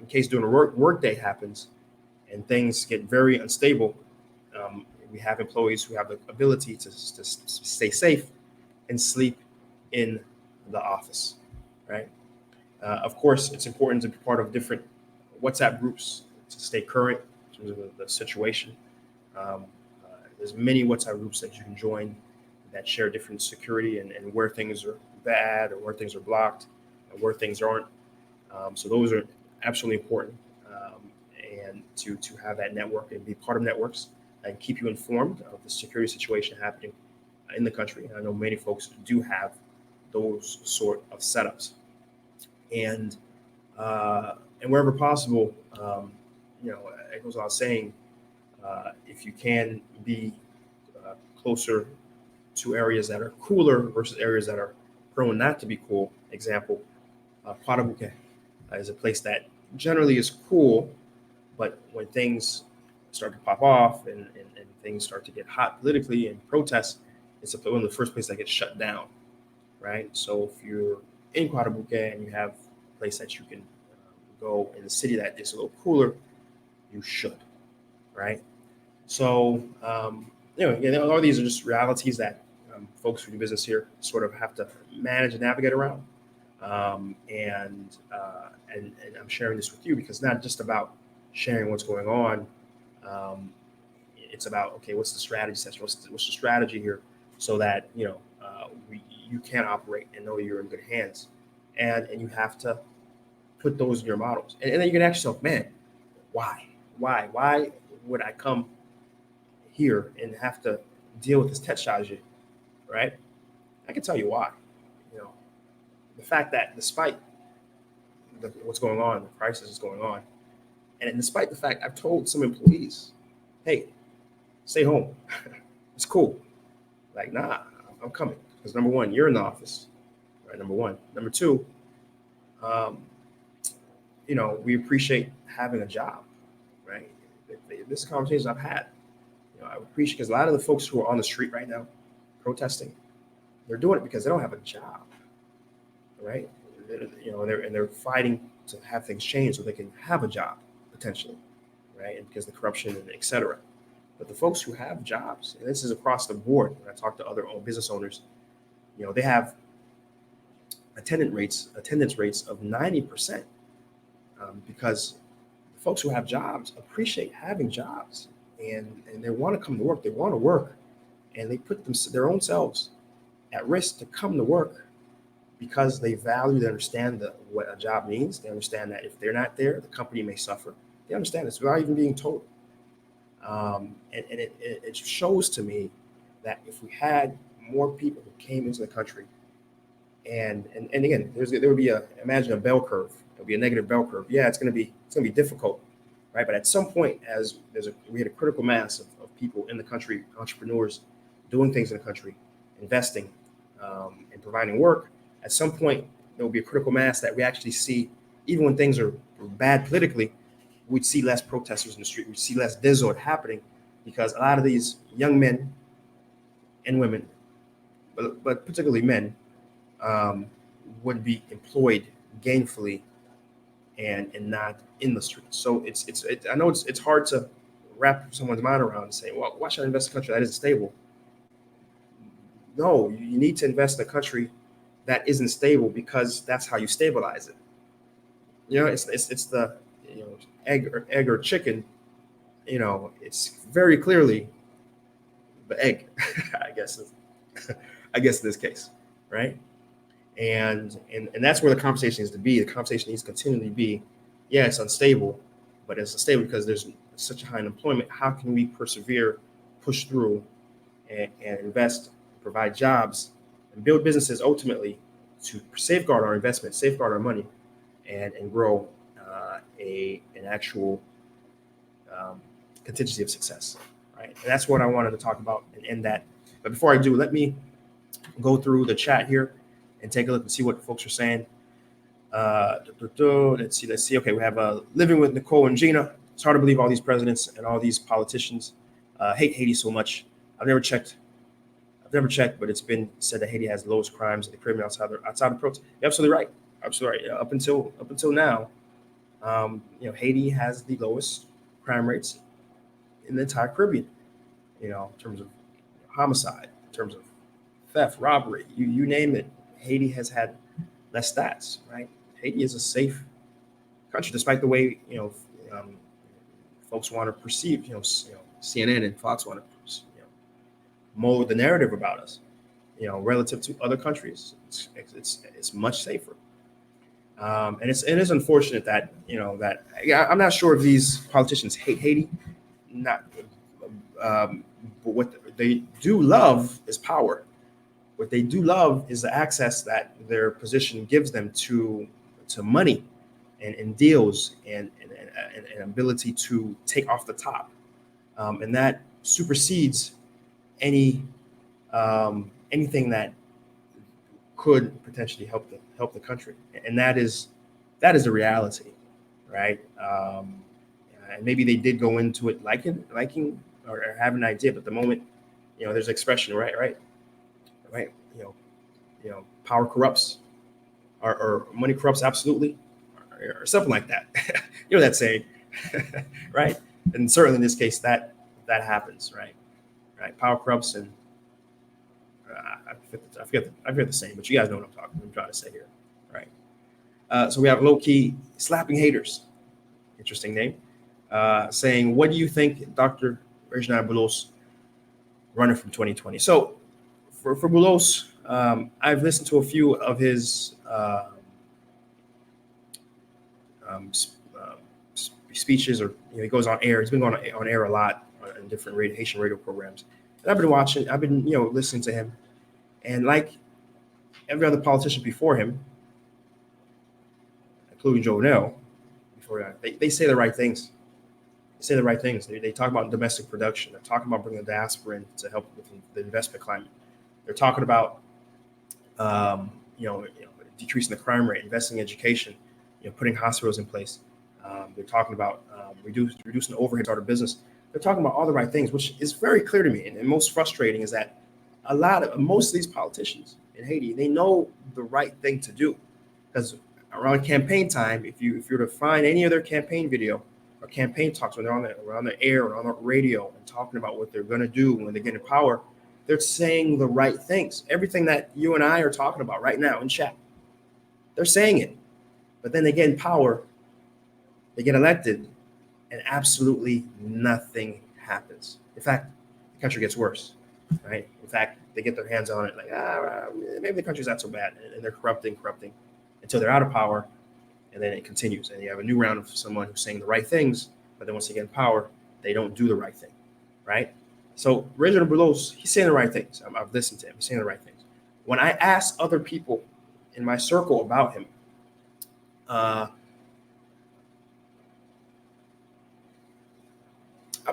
in case during a work day happens and things get very unstable, we have employees who have the ability to stay safe and sleep in the office, right? Of course, it's important to be part of different WhatsApp groups to stay current in terms of the situation. Um, there's many WhatsApp groups that you can join that share different security and where things are bad or where things are blocked and where things aren't. So those are absolutely important, and to have that network and be part of networks and keep you informed of the security situation happening in the country. And I know many folks do have those sort of setups, and wherever possible, it goes without saying, if you can be closer to areas that are cooler versus areas that are prone not to be cool. Example, Patabuke is a place that generally is cool, but when things start to pop off and things start to get hot politically and protests, it's one of the first places that gets shut down, right? So if you're in Patabuke and you have a place that you can go in the city that is a little cooler, you should, right? So, again, all these are just realities that folks who do business here sort of have to manage and navigate around. And I'm sharing this with you because it's not just about sharing what's going on. It's about, okay, what's the strategy session? What's the strategy here so that, you can operate and know you're in good hands. And you have to put those in your models. And then you can ask yourself, man, why would I come here and have to deal with this technology, right? I can tell you why. The fact that despite what's going on, the crisis is going on, and despite the fact I've told some employees, hey, stay home. It's cool. Like, nah, I'm coming. Because number one, you're in the office, right? Number one. Number two, we appreciate having a job, right? This is conversations I've had. I appreciate, because a lot of the folks who are on the street right now protesting, they're doing it because they don't have a job, right? They're fighting to have things change so they can have a job potentially, right? And because of the corruption and et cetera. But the folks who have jobs, and this is across the board, when I talk to other business owners, they have attendance rates of 90%, because the folks who have jobs appreciate having jobs, and they want to come to work. They want to work, and they put their own selves at risk to come to work because they understand what a job means. They understand that if they're not there, the company may suffer. They understand this without even being told. And it shows to me that if we had more people who came into the country, and again, there would be imagine a bell curve. There'll be a negative bell curve. Yeah, it's gonna be difficult, right? But at some point, as we had a critical mass of people in the country, entrepreneurs doing things in the country, investing, and providing work. At some point, there will be a critical mass that we actually see, even when things are bad politically, we'd see less protesters in the street. We'd see less disorder happening because a lot of these young men and women, but particularly men, would be employed gainfully and not in the streets. So I know it's hard to wrap someone's mind around and say, well, why should I invest in a country that isn't stable? No, you need to invest in a country that isn't stable because that's how you stabilize it. It's the egg or chicken. It's very clearly the egg, I guess in this case, right? And that's where the conversation needs to be. The conversation needs to continually be, yeah, it's unstable, but it's unstable because there's such a high unemployment. How can we persevere, push through, and invest, provide jobs, and build businesses ultimately to safeguard our investment, safeguard our money, and grow an actual contingency of success, right? And that's what I wanted to talk about and end that. But before I do, let me go through the chat here and take a look and see what folks are saying. Let's see. Okay, we have Living with Nicole and Gina. It's hard to believe all these presidents and all these politicians hate Haiti so much. I've never checked, but it's been said that Haiti has the lowest crimes in the Caribbean outside of protests. You're absolutely right. Absolutely right. Up until now, Haiti has the lowest crime rates in the entire Caribbean. In terms of homicide, in terms of theft, robbery, you name it. Haiti has had less stats, right? Haiti is a safe country, despite the way um, folks want to perceive. CNN and Fox want to mold the narrative about us. Relative to other countries, it's much safer. And it is unfortunate that I'm not sure if these politicians hate Haiti, not, but what they do love is power. What they do love is the access that their position gives them to money and deals and ability to take off the top, and that supersedes anything that could potentially help the country, and that is the reality, right? And maybe they did go into it liking or have an idea, but the moment there's expression, right, power corrupts, or money corrupts absolutely, or something like that. That saying, right? And certainly in this case, that happens, right? Power corrupts, and I forget the saying, but you guys know what I'm trying to say here, right? So we have low key slapping haters. Interesting name. Saying, what do you think, Dr. Reginald Boulos, running from 2020? So for Boulos, I've listened to a few of his speeches, or he goes on air. He's been going on air a lot in different Haitian radio programs, and I've been listening to him, and like every other politician before him, including Jovenel, before that, they say the right things. They talk about domestic production. They're talking about bringing the diaspora in to help with the investment climate. They're talking about decreasing the crime rate, investing in education, putting hospitals in place. They're talking about reducing the overheads out of business. They're talking about all the right things, which is very clear to me. And most frustrating is that most of these politicians in Haiti, they know the right thing to do, because around campaign time, if you were to find any of their campaign video or campaign talks when they're on the air or on the radio and talking about what they're going to do when they get in power, they're saying the right things. Everything that you and I are talking about right now in chat, they're saying it. But then they get in power, they get elected, and absolutely nothing happens. In fact, the country gets worse, right? In fact, they get their hands on it, like, maybe the country's not so bad, and they're corrupting until they're out of power, and then it continues. And you have a new round of someone who's saying the right things, but then once they get in power, they don't do the right thing, right? So Reginald Boulos, he's saying the right things. I've listened to him. He's saying the right things. When I ask other people in my circle about him, I'll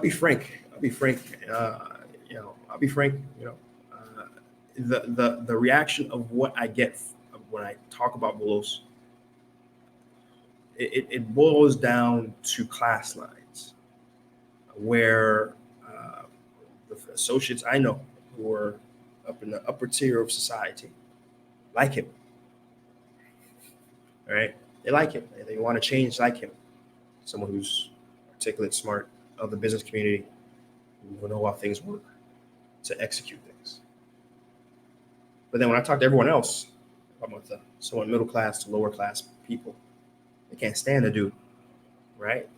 be frank. The reaction of what I get when I talk about Boulos, it boils down to class lines, where the associates I know who are up in the upper tier of society like him. All right, they like him. They want to change like him. Someone who's articulate, smart, of the business community, who know how things work to execute things. But then when I talk to everyone else, about the somewhat middle class to lower class people, they can't stand the dude, right?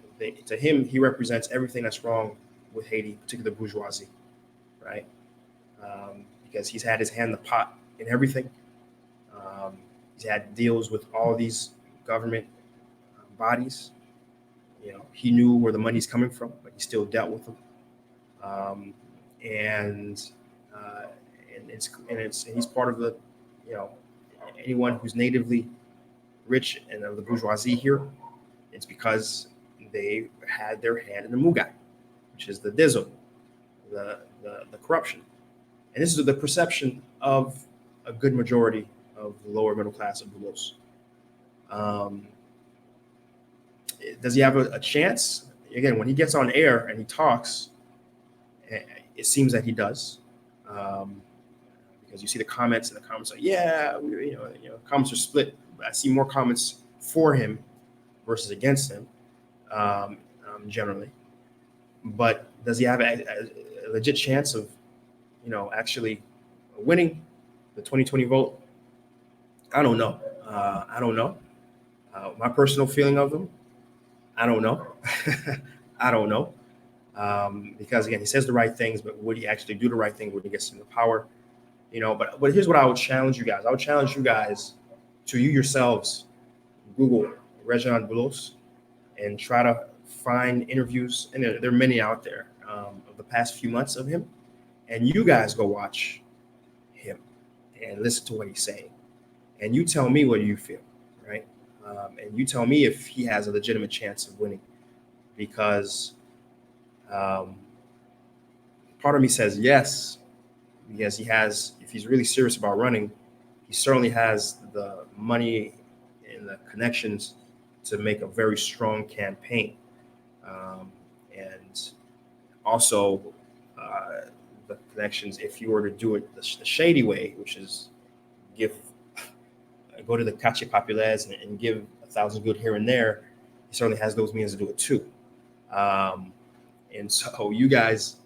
To him, he represents everything that's wrong with Haiti, particularly the bourgeoisie, right? Because he's had his hand in the pot in everything. He's had deals with all these government bodies. He knew where the money's coming from, but he still dealt with them. And he's part of the, anyone who's natively rich and of the bourgeoisie here. It's because they had their hand in the mugai, which is the dizzle, the corruption. And this is the perception of a good majority of the lower middle class of Boulos. Does he have a chance? Again, when he gets on air and he talks, it seems that he does, because you see the comments, and the comments are, comments are split. I see more comments for him versus against him, generally. But does he have a legit chance of, actually winning the 2020 vote? I don't know. I don't know. My personal feeling of him, I don't know. I don't know. Because again, he says the right things, but would he actually do the right thing when he gets into power? But here's what I would challenge you guys. I would challenge you guys to you yourselves Google Rejan Bulos and try to find interviews, and there are many out there of the past few months of him, and you guys go watch him and listen to what he's saying, and you tell me what you feel, right? And you tell me if he has a legitimate chance of winning, because part of me says yes, because he has, if he's really serious about running, he certainly has the money and the connections to make a very strong campaign. And also the connections, if you were to do it the shady way, which is go to the Cache Populaires and give 1,000 good here and there, he certainly has those means to do it too. And so you guys,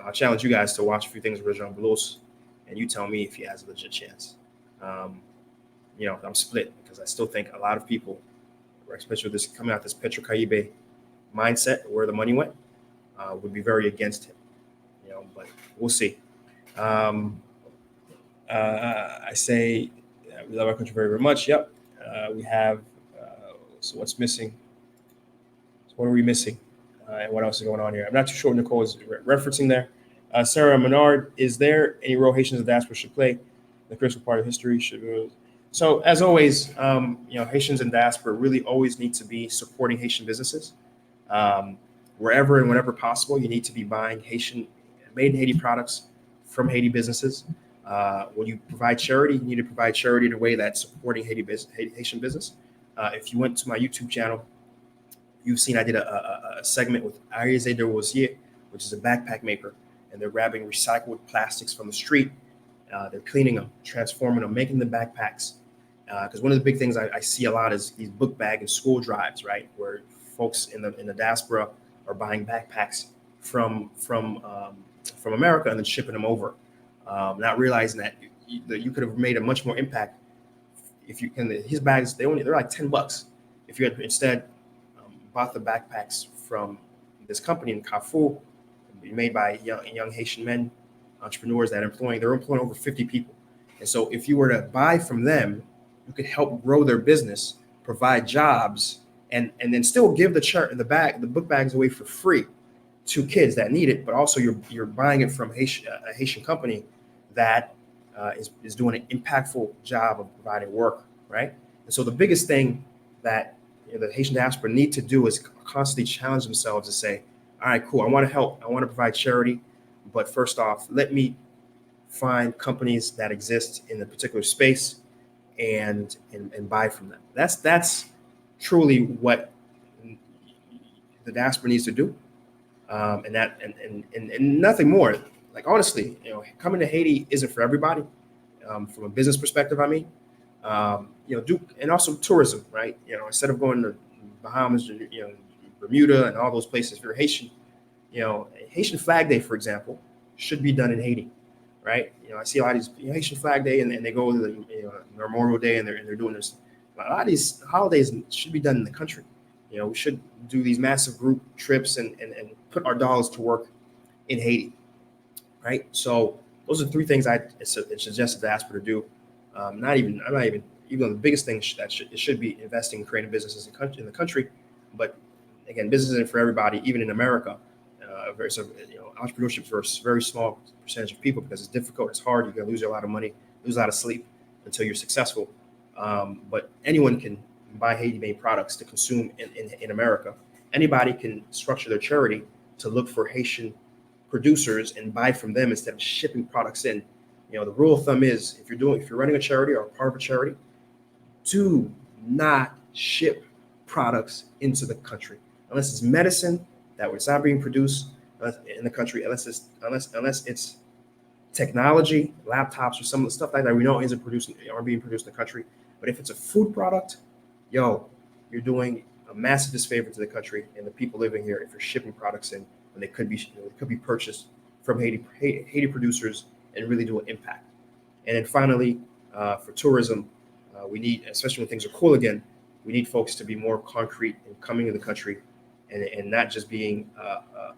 I challenge you guys to watch a few things with Rejan Bulos, and you tell me if he has a legit chance. I'm split, because I still think a lot of people, especially with this coming out this Petro-Caribe mindset where the money went, would be very against him. But we'll see. I say we love our country very, very much. Yep. We have. So what's missing? So what are we missing? And what else is going on here? I'm not too sure what Nicole is referencing there. Sarah Menard, is there any role Haitians in the diaspora should play? The critical part of history should. So as always, Haitians in diaspora really always need to be supporting Haitian businesses. Wherever and whenever possible, you need to be buying made in Haiti products from Haiti businesses. When you provide charity, you need to provide charity in a way that's supporting Haitian business. If you went to my YouTube channel, you've seen I did a segment with Arize de Rosier, which is a backpack maker, and they're grabbing recycled plastics from the street. They're cleaning them, transforming them, making the backpacks. Because one of the big things I see a lot is these book bag and school drives, right, where folks in the diaspora are buying backpacks from America and then shipping them over, not realizing that you could have made a much more impact if you can. His bags, they're like $10. If you had instead bought the backpacks from this company in Carrefour, made by young Haitian men, entrepreneurs they're employing over 50 people. And so if you were to buy from them, you could help grow their business, provide jobs, and then still give the book bags away for free to kids that need it. But also you're buying it from a Haitian company that is doing an impactful job of providing work, right? And so the biggest thing that the Haitian diaspora need to do is constantly challenge themselves to say, all right, cool, I want to help, I want to provide charity, but first off, let me find companies that exist in a particular space and buy from them. That's truly what the diaspora needs to do, and nothing more. Like honestly, coming to Haiti isn't for everybody. From a business perspective, I mean, and also tourism, right? Instead of going to Bahamas, Bermuda, and all those places, if you're Haitian, Haitian Flag Day, for example, should be done in Haiti, right? I see a lot of these Haitian Flag Day, and they go to the Memorial Day, and they're doing this. A lot of these holidays should be done in the country. We should do these massive group trips and put our dollars to work in Haiti, right? So those are three things I suggest the diaspora to do. I'm not even the biggest thing it should be investing in creating businesses in the country, but again, business isn't for everybody, even in America. Entrepreneurship is for a very small percentage of people because it's difficult, it's hard, you're going to lose a lot of money, lose a lot of sleep until you're successful. But anyone can buy Haiti-made products to consume in America. Anybody can structure their charity to look for Haitian producers and buy from them instead of shipping products in. The rule of thumb is if you're running a charity or part of a charity, do not ship products into the country unless it's medicine that was not being produced in the country, unless it's technology, laptops, or some of the stuff like that we know aren't being produced in the country. But if it's a food product, you're doing a massive disfavor to the country and the people living here if you're shipping products in when they could be purchased from Haiti producers and really do an impact. And then finally, for tourism, we need, especially when things are cool again, we need folks to be more concrete in coming to the country and not just being a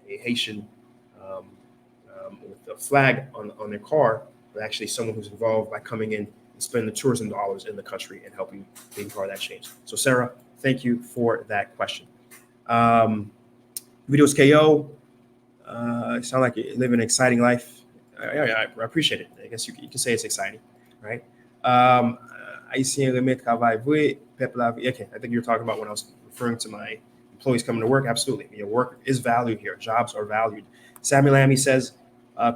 Haitian with a flag on their car, but actually someone who's involved by coming in and spending the tourism dollars in the country and helping being part of that change. So Sarah, thank you for that question. Videos KO, you sound like you live an exciting life. I appreciate it. I guess you can say it's exciting, right? Haitien remet travail vrai, peuple a vie. Okay, I think you're talking about when I was referring to my employees coming to work. Absolutely. Your work is valued here. Jobs are valued. Sammy Lammy says,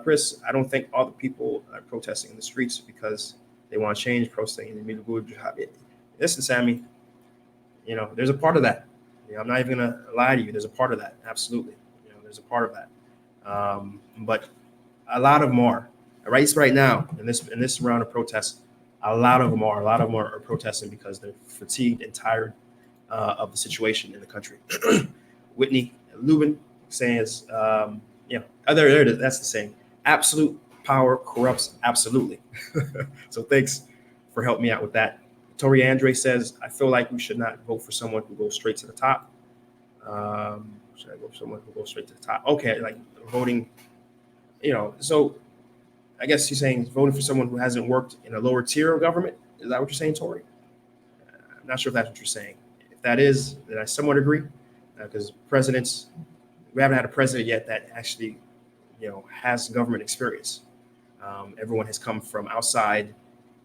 Chris, I don't think all the people are protesting in the streets because they want to change, protesting in the good job. Listen, Sammy, there's a part of that. I'm not even going to lie to you. There's a part of that. Absolutely. There's a part of that. But a lot of them are right now in this round of protests. A lot of them are protesting because they're fatigued and tired of the situation in the country. Whitney Lubin says, that's the saying. Absolute power corrupts absolutely. So thanks for helping me out with that. Tori Andre says, I feel like we should not vote for someone who goes straight to the top. Should I go for someone who goes straight to the top? Okay, like voting, so I guess you're saying voting for someone who hasn't worked in a lower tier of government. Is that what you're saying, Tori? I'm not sure if that's what you're saying. If that is, then I somewhat agree, because we haven't had a president yet that actually, has government experience. Everyone has come from outside,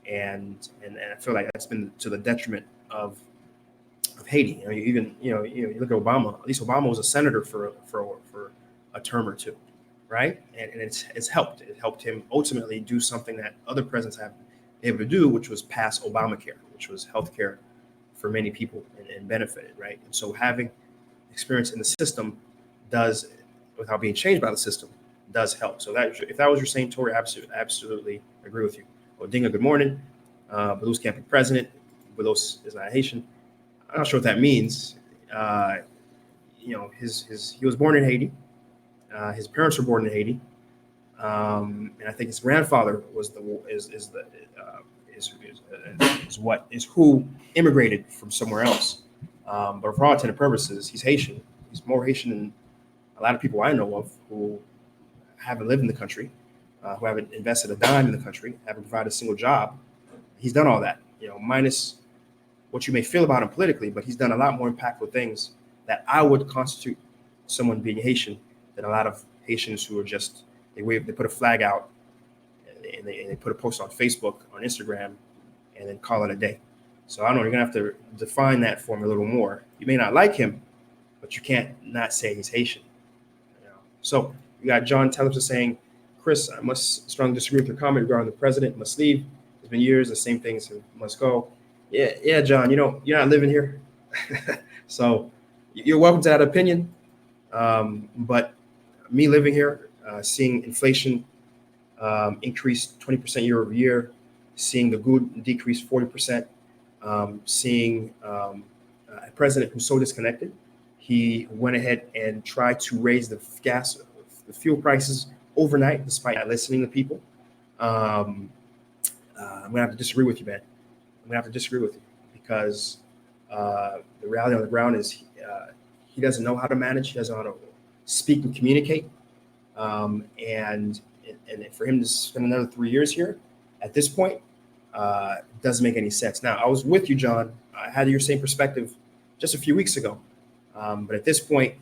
and I feel like that's been to the detriment of Haiti. You look at Obama. At least Obama was a senator for a term or two, right? And it's helped. It helped him ultimately do something that other presidents have been able to do, which was pass Obamacare, which was healthcare for many people and benefited, right? And so having experience in the system does, without being changed by the system, does help. So that if that was your saying, Tori, absolutely agree with you. Odinga, good morning. Belos can't be president. Belos is not Haitian. I'm not sure what that means. He was born in Haiti. His parents were born in Haiti, and I think his grandfather is who immigrated from somewhere else. But for all intents and purposes, he's Haitian. He's more Haitian than a lot of people I know of who haven't lived in the country, who haven't invested a dime in the country, haven't provided a single job. He's done all that, minus what you may feel about him politically, but he's done a lot more impactful things that I would constitute someone being Haitian than a lot of Haitians who are just, they put a flag out and they put a post on Facebook, on Instagram, and then call it a day. So I don't know, you're gonna have to define that for me a little more. You may not like him, but you can't not say he's Haitian. So you got John Tellefson saying, Chris, I must strongly disagree with your comment regarding the president must leave. It's been years, the same things must go. Yeah, John, you're not living here. So you're welcome to that opinion. But me living here, seeing inflation increase 20% year over year, seeing the good decrease 40%, seeing a president who's so disconnected, he went ahead and tried to raise the fuel prices overnight, despite not listening to people. I'm gonna have to disagree with you, man. I'm gonna have to disagree with you because the reality on the ground is he doesn't know how to manage. He doesn't know how to speak and communicate. And for him to spend another 3 years here at this point doesn't make any sense. Now, I was with you, John. I had your same perspective just a few weeks ago. But at this point,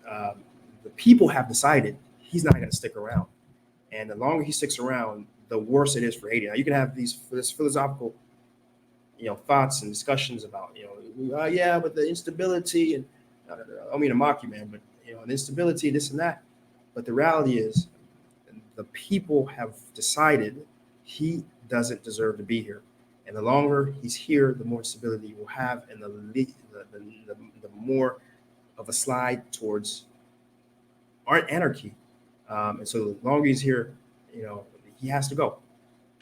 the people have decided he's not going to stick around. And the longer he sticks around, the worse it is for Haiti. Now, you can have this philosophical, thoughts and discussions about, but the instability and I don't mean to mock you, man, but the instability, this and that. But the reality is, the people have decided he doesn't deserve to be here, and the longer he's here, the more instability he will have, and the more of a slide towards anarchy. And so the longer he's here, he has to go.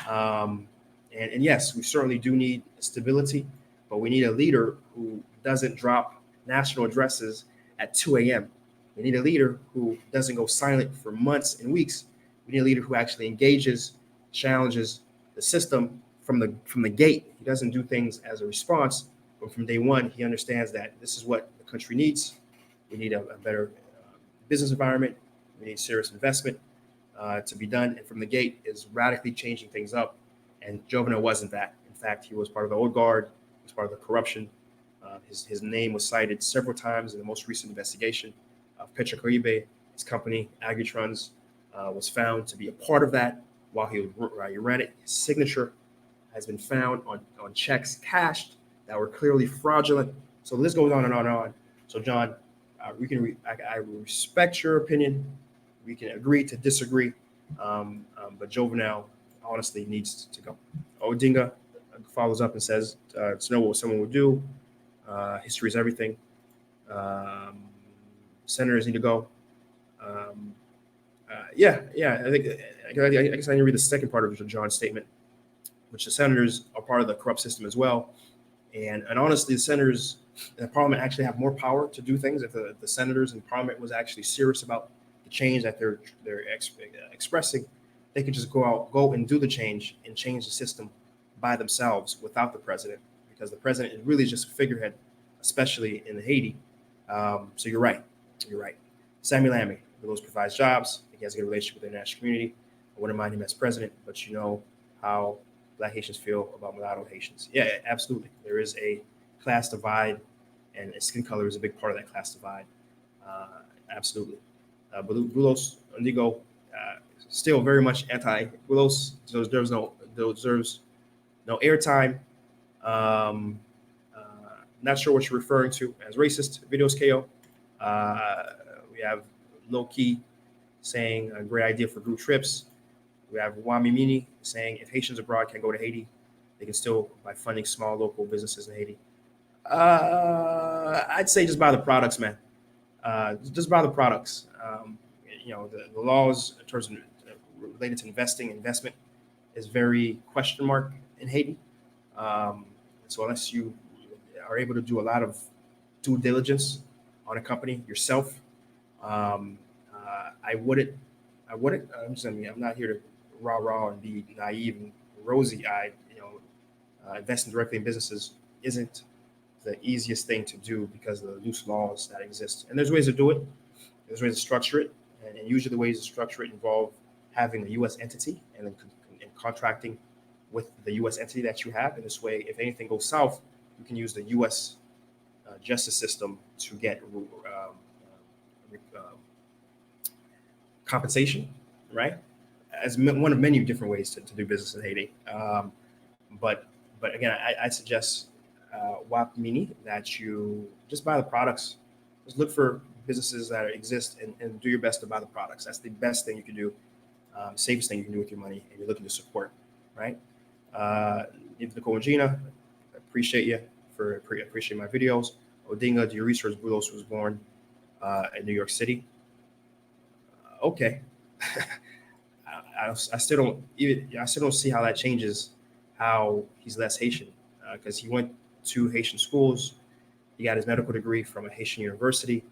And yes, we certainly do need stability. but we need a leader who doesn't drop national addresses at 2 a.m. We need a leader who doesn't go silent for months and weeks. We need a leader who actually engages, challenges the system from the gate. He doesn't do things as a response, but from day one, he understands that this is what the country needs. We need a better business environment. We need serious investment to be done. And from the gate is radically changing things up. And Jovenel wasn't that. In fact, he was part of the old guard. He was part of the corruption. His name was cited several times in the most recent investigation of Petionville. His company, Agritrans, was found to be a part of that while he ran it. His signature has been found on checks cashed that were clearly fraudulent. So this goes on and on and on. So John, I respect your opinion. We can agree to disagree, but Jovenel honestly needs to go. Odinga follows up and says, to know what someone would do. History is everything. Senators need to go. I guess I need to read the second part of John's statement, which the senators are part of the corrupt system as well. And honestly, the senators in the parliament actually have more power to do things. If the senators in parliament was actually serious about the change that they're expressing, they could just go and do the change and change the system by themselves without the president, because the president is really just a figurehead, especially in Haiti. So you're right. Sammy Lamy, Willows provides jobs. He has a good relationship with the international community. I wouldn't mind him as president, but you know how Black Haitians feel about mulatto Haitians. Yeah, absolutely. There is a class divide, and skin color is a big part of that class divide. Absolutely. Willows Indigo, still very much anti-Willows. Deserves no airtime. Not sure what you're referring to as racist videos, KO. We have Low Key saying a great idea for group trips. We have Wami Mini saying if Haitians abroad can go to Haiti, they can still by funding small local businesses in Haiti. I'd say just buy the products, man. Just buy the products. The laws in terms of related to investment is very question mark in Haiti. So unless you are able to do a lot of due diligence on a company yourself, I wouldn't. I'm not here to rah and be naive and rosy-eyed. Investing directly in businesses isn't the easiest thing to do because of the loose laws that exist. And there's ways to do it. There's ways to structure it, and usually the ways to structure it involve having a U.S. entity and contracting with the U.S. entity that you have. In this way, if anything goes south, you can use the U.S. Justice system to get compensation, right? As one of many different ways to do business in Haiti. But again, I suggest WAP Mini that you just buy the products. Just look for businesses that exist and do your best to buy the products. That's the best thing you can do, safest thing you can do with your money, and you're looking to support, right? Nicole and Gina, appreciate my videos. Odinga, do your research. Bulos was born in New York City. Okay. I still don't see how that changes how he's less Haitian, because he went to Haitian schools. He got his medical degree from a Haitian university.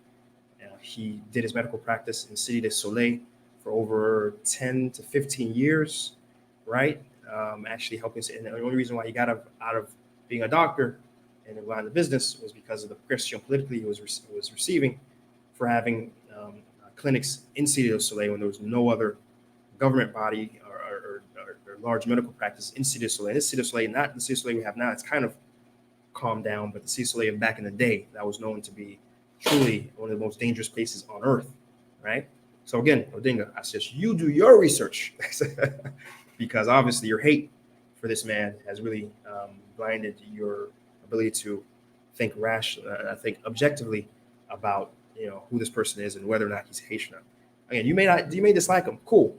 He did his medical practice in Cité de Soleil for over 10 to 15 years, right? Actually helping. And the only reason why he got out of being a doctor and got into business was because of the pression politically he was receiving for having clinics in Cité de Soleil when there was no other government body or large medical practice in Cité de Soleil. This Cité de Soleil, not the Cité de Soleil we have now, it's kind of calmed down, but the Cité de Soleil back in the day, that was known to be truly one of the most dangerous places on earth, right? So again, Odinga, I suggest you do your research because obviously your hate for this man has really blinded your ability to think think objectively about who this person is and whether or not he's Haitian. Again, you may dislike him, cool,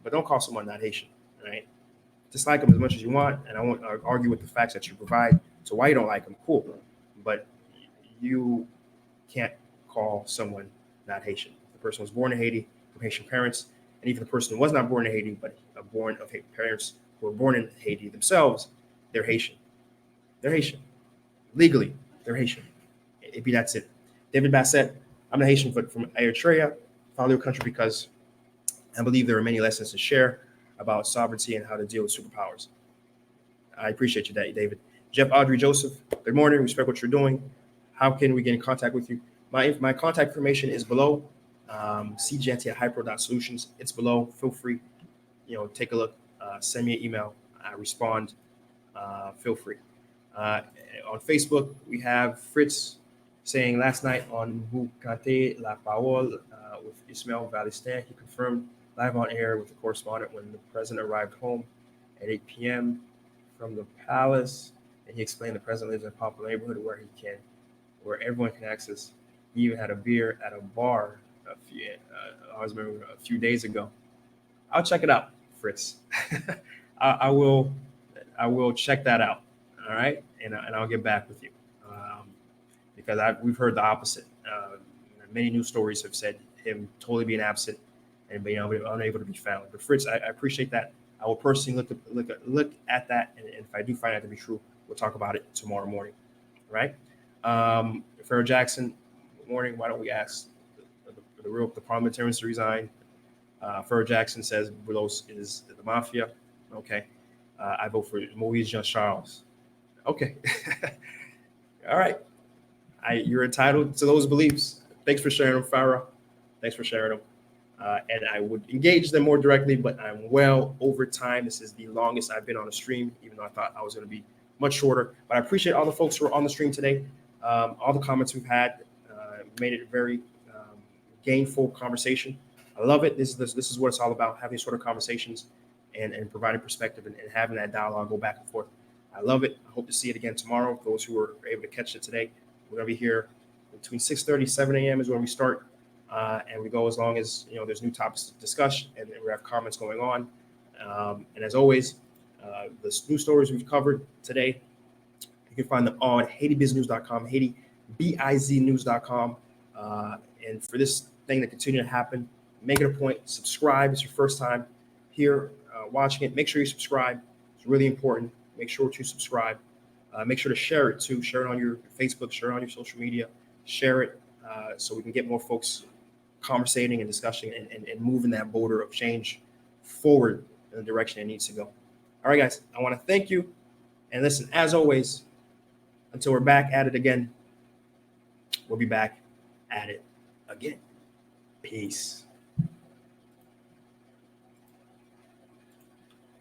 but don't call someone not Haitian, right? Dislike him as much as you want, and I won't argue with the facts that you provide. So why you don't like him, cool, but you can't call someone not Haitian. The person was born in Haiti from Haitian parents, and even the person who was not born in Haiti, but born of parents who were born in Haiti themselves, they're Haitian. They're Haitian. legally, they're Haitian. That's it. David Bassett, I'm a Haitian from Eritrea, found their country because I believe there are many lessons to share about sovereignty and how to deal with superpowers. I appreciate you, David. Jeff Audrey Joseph, good morning. Respect what you're doing. How can we get in contact with you? My contact information is below. Seejeanty at hypro.solutions. It's below. Feel free. Take a look. Send me an email. I respond. Feel free. On Facebook, we have Fritz saying last night on Vous Cantez la Parole with Ismail Valistin, he confirmed live on air with the correspondent when the president arrived home at 8 p.m. from the palace, and he explained the president lives in a popular neighborhood where everyone can access. He even had a beer at a bar I remember a few days ago. I'll check it out, Fritz. I will check that out. All right, and I'll get back with you because we've heard the opposite. Many news stories have said him totally being absent and being unable to be found. But Fritz, I appreciate that. I will personally look at that, and if I do find that to be true, we'll talk about it tomorrow morning. All right, Farrah Jackson, good morning. Why don't we ask the parliamentarians to resign? Farrah Jackson says Brulos is the mafia. Okay, I vote for Moise Jean Charles. Okay. All right. You're entitled to those beliefs. Thanks for sharing them, Farrah. Thanks for sharing them. And I would engage them more directly, but I'm well over time. This is the longest I've been on a stream, even though I thought I was going to be much shorter. But I appreciate all the folks who are on the stream today. All the comments we've had made it a very gainful conversation. I love it. This is what it's all about, having sort of conversations and providing perspective and having that dialogue go back and forth. I love it. I hope to see it again tomorrow. Those who were able to catch it today, we're going to be here between 6:30 7 a.m. is when we start, and we go as long as there's new topics to discuss and we have comments going on. And as always, the news stories we've covered today, you can find them on HaitiBizNews.com, HaitiBizNews.com. And for this thing to continue to happen, make it a point. Subscribe. It's your first time here watching it. Make sure you subscribe. It's really important. Make sure to subscribe. Make sure to share it too. Share it on your Facebook. Share it on your social media. Share it so we can get more folks conversating and discussing and moving that border of change forward in the direction it needs to go. All right, guys. I want to thank you. And listen, as always, until we're back at it again, we'll be back at it again. Peace.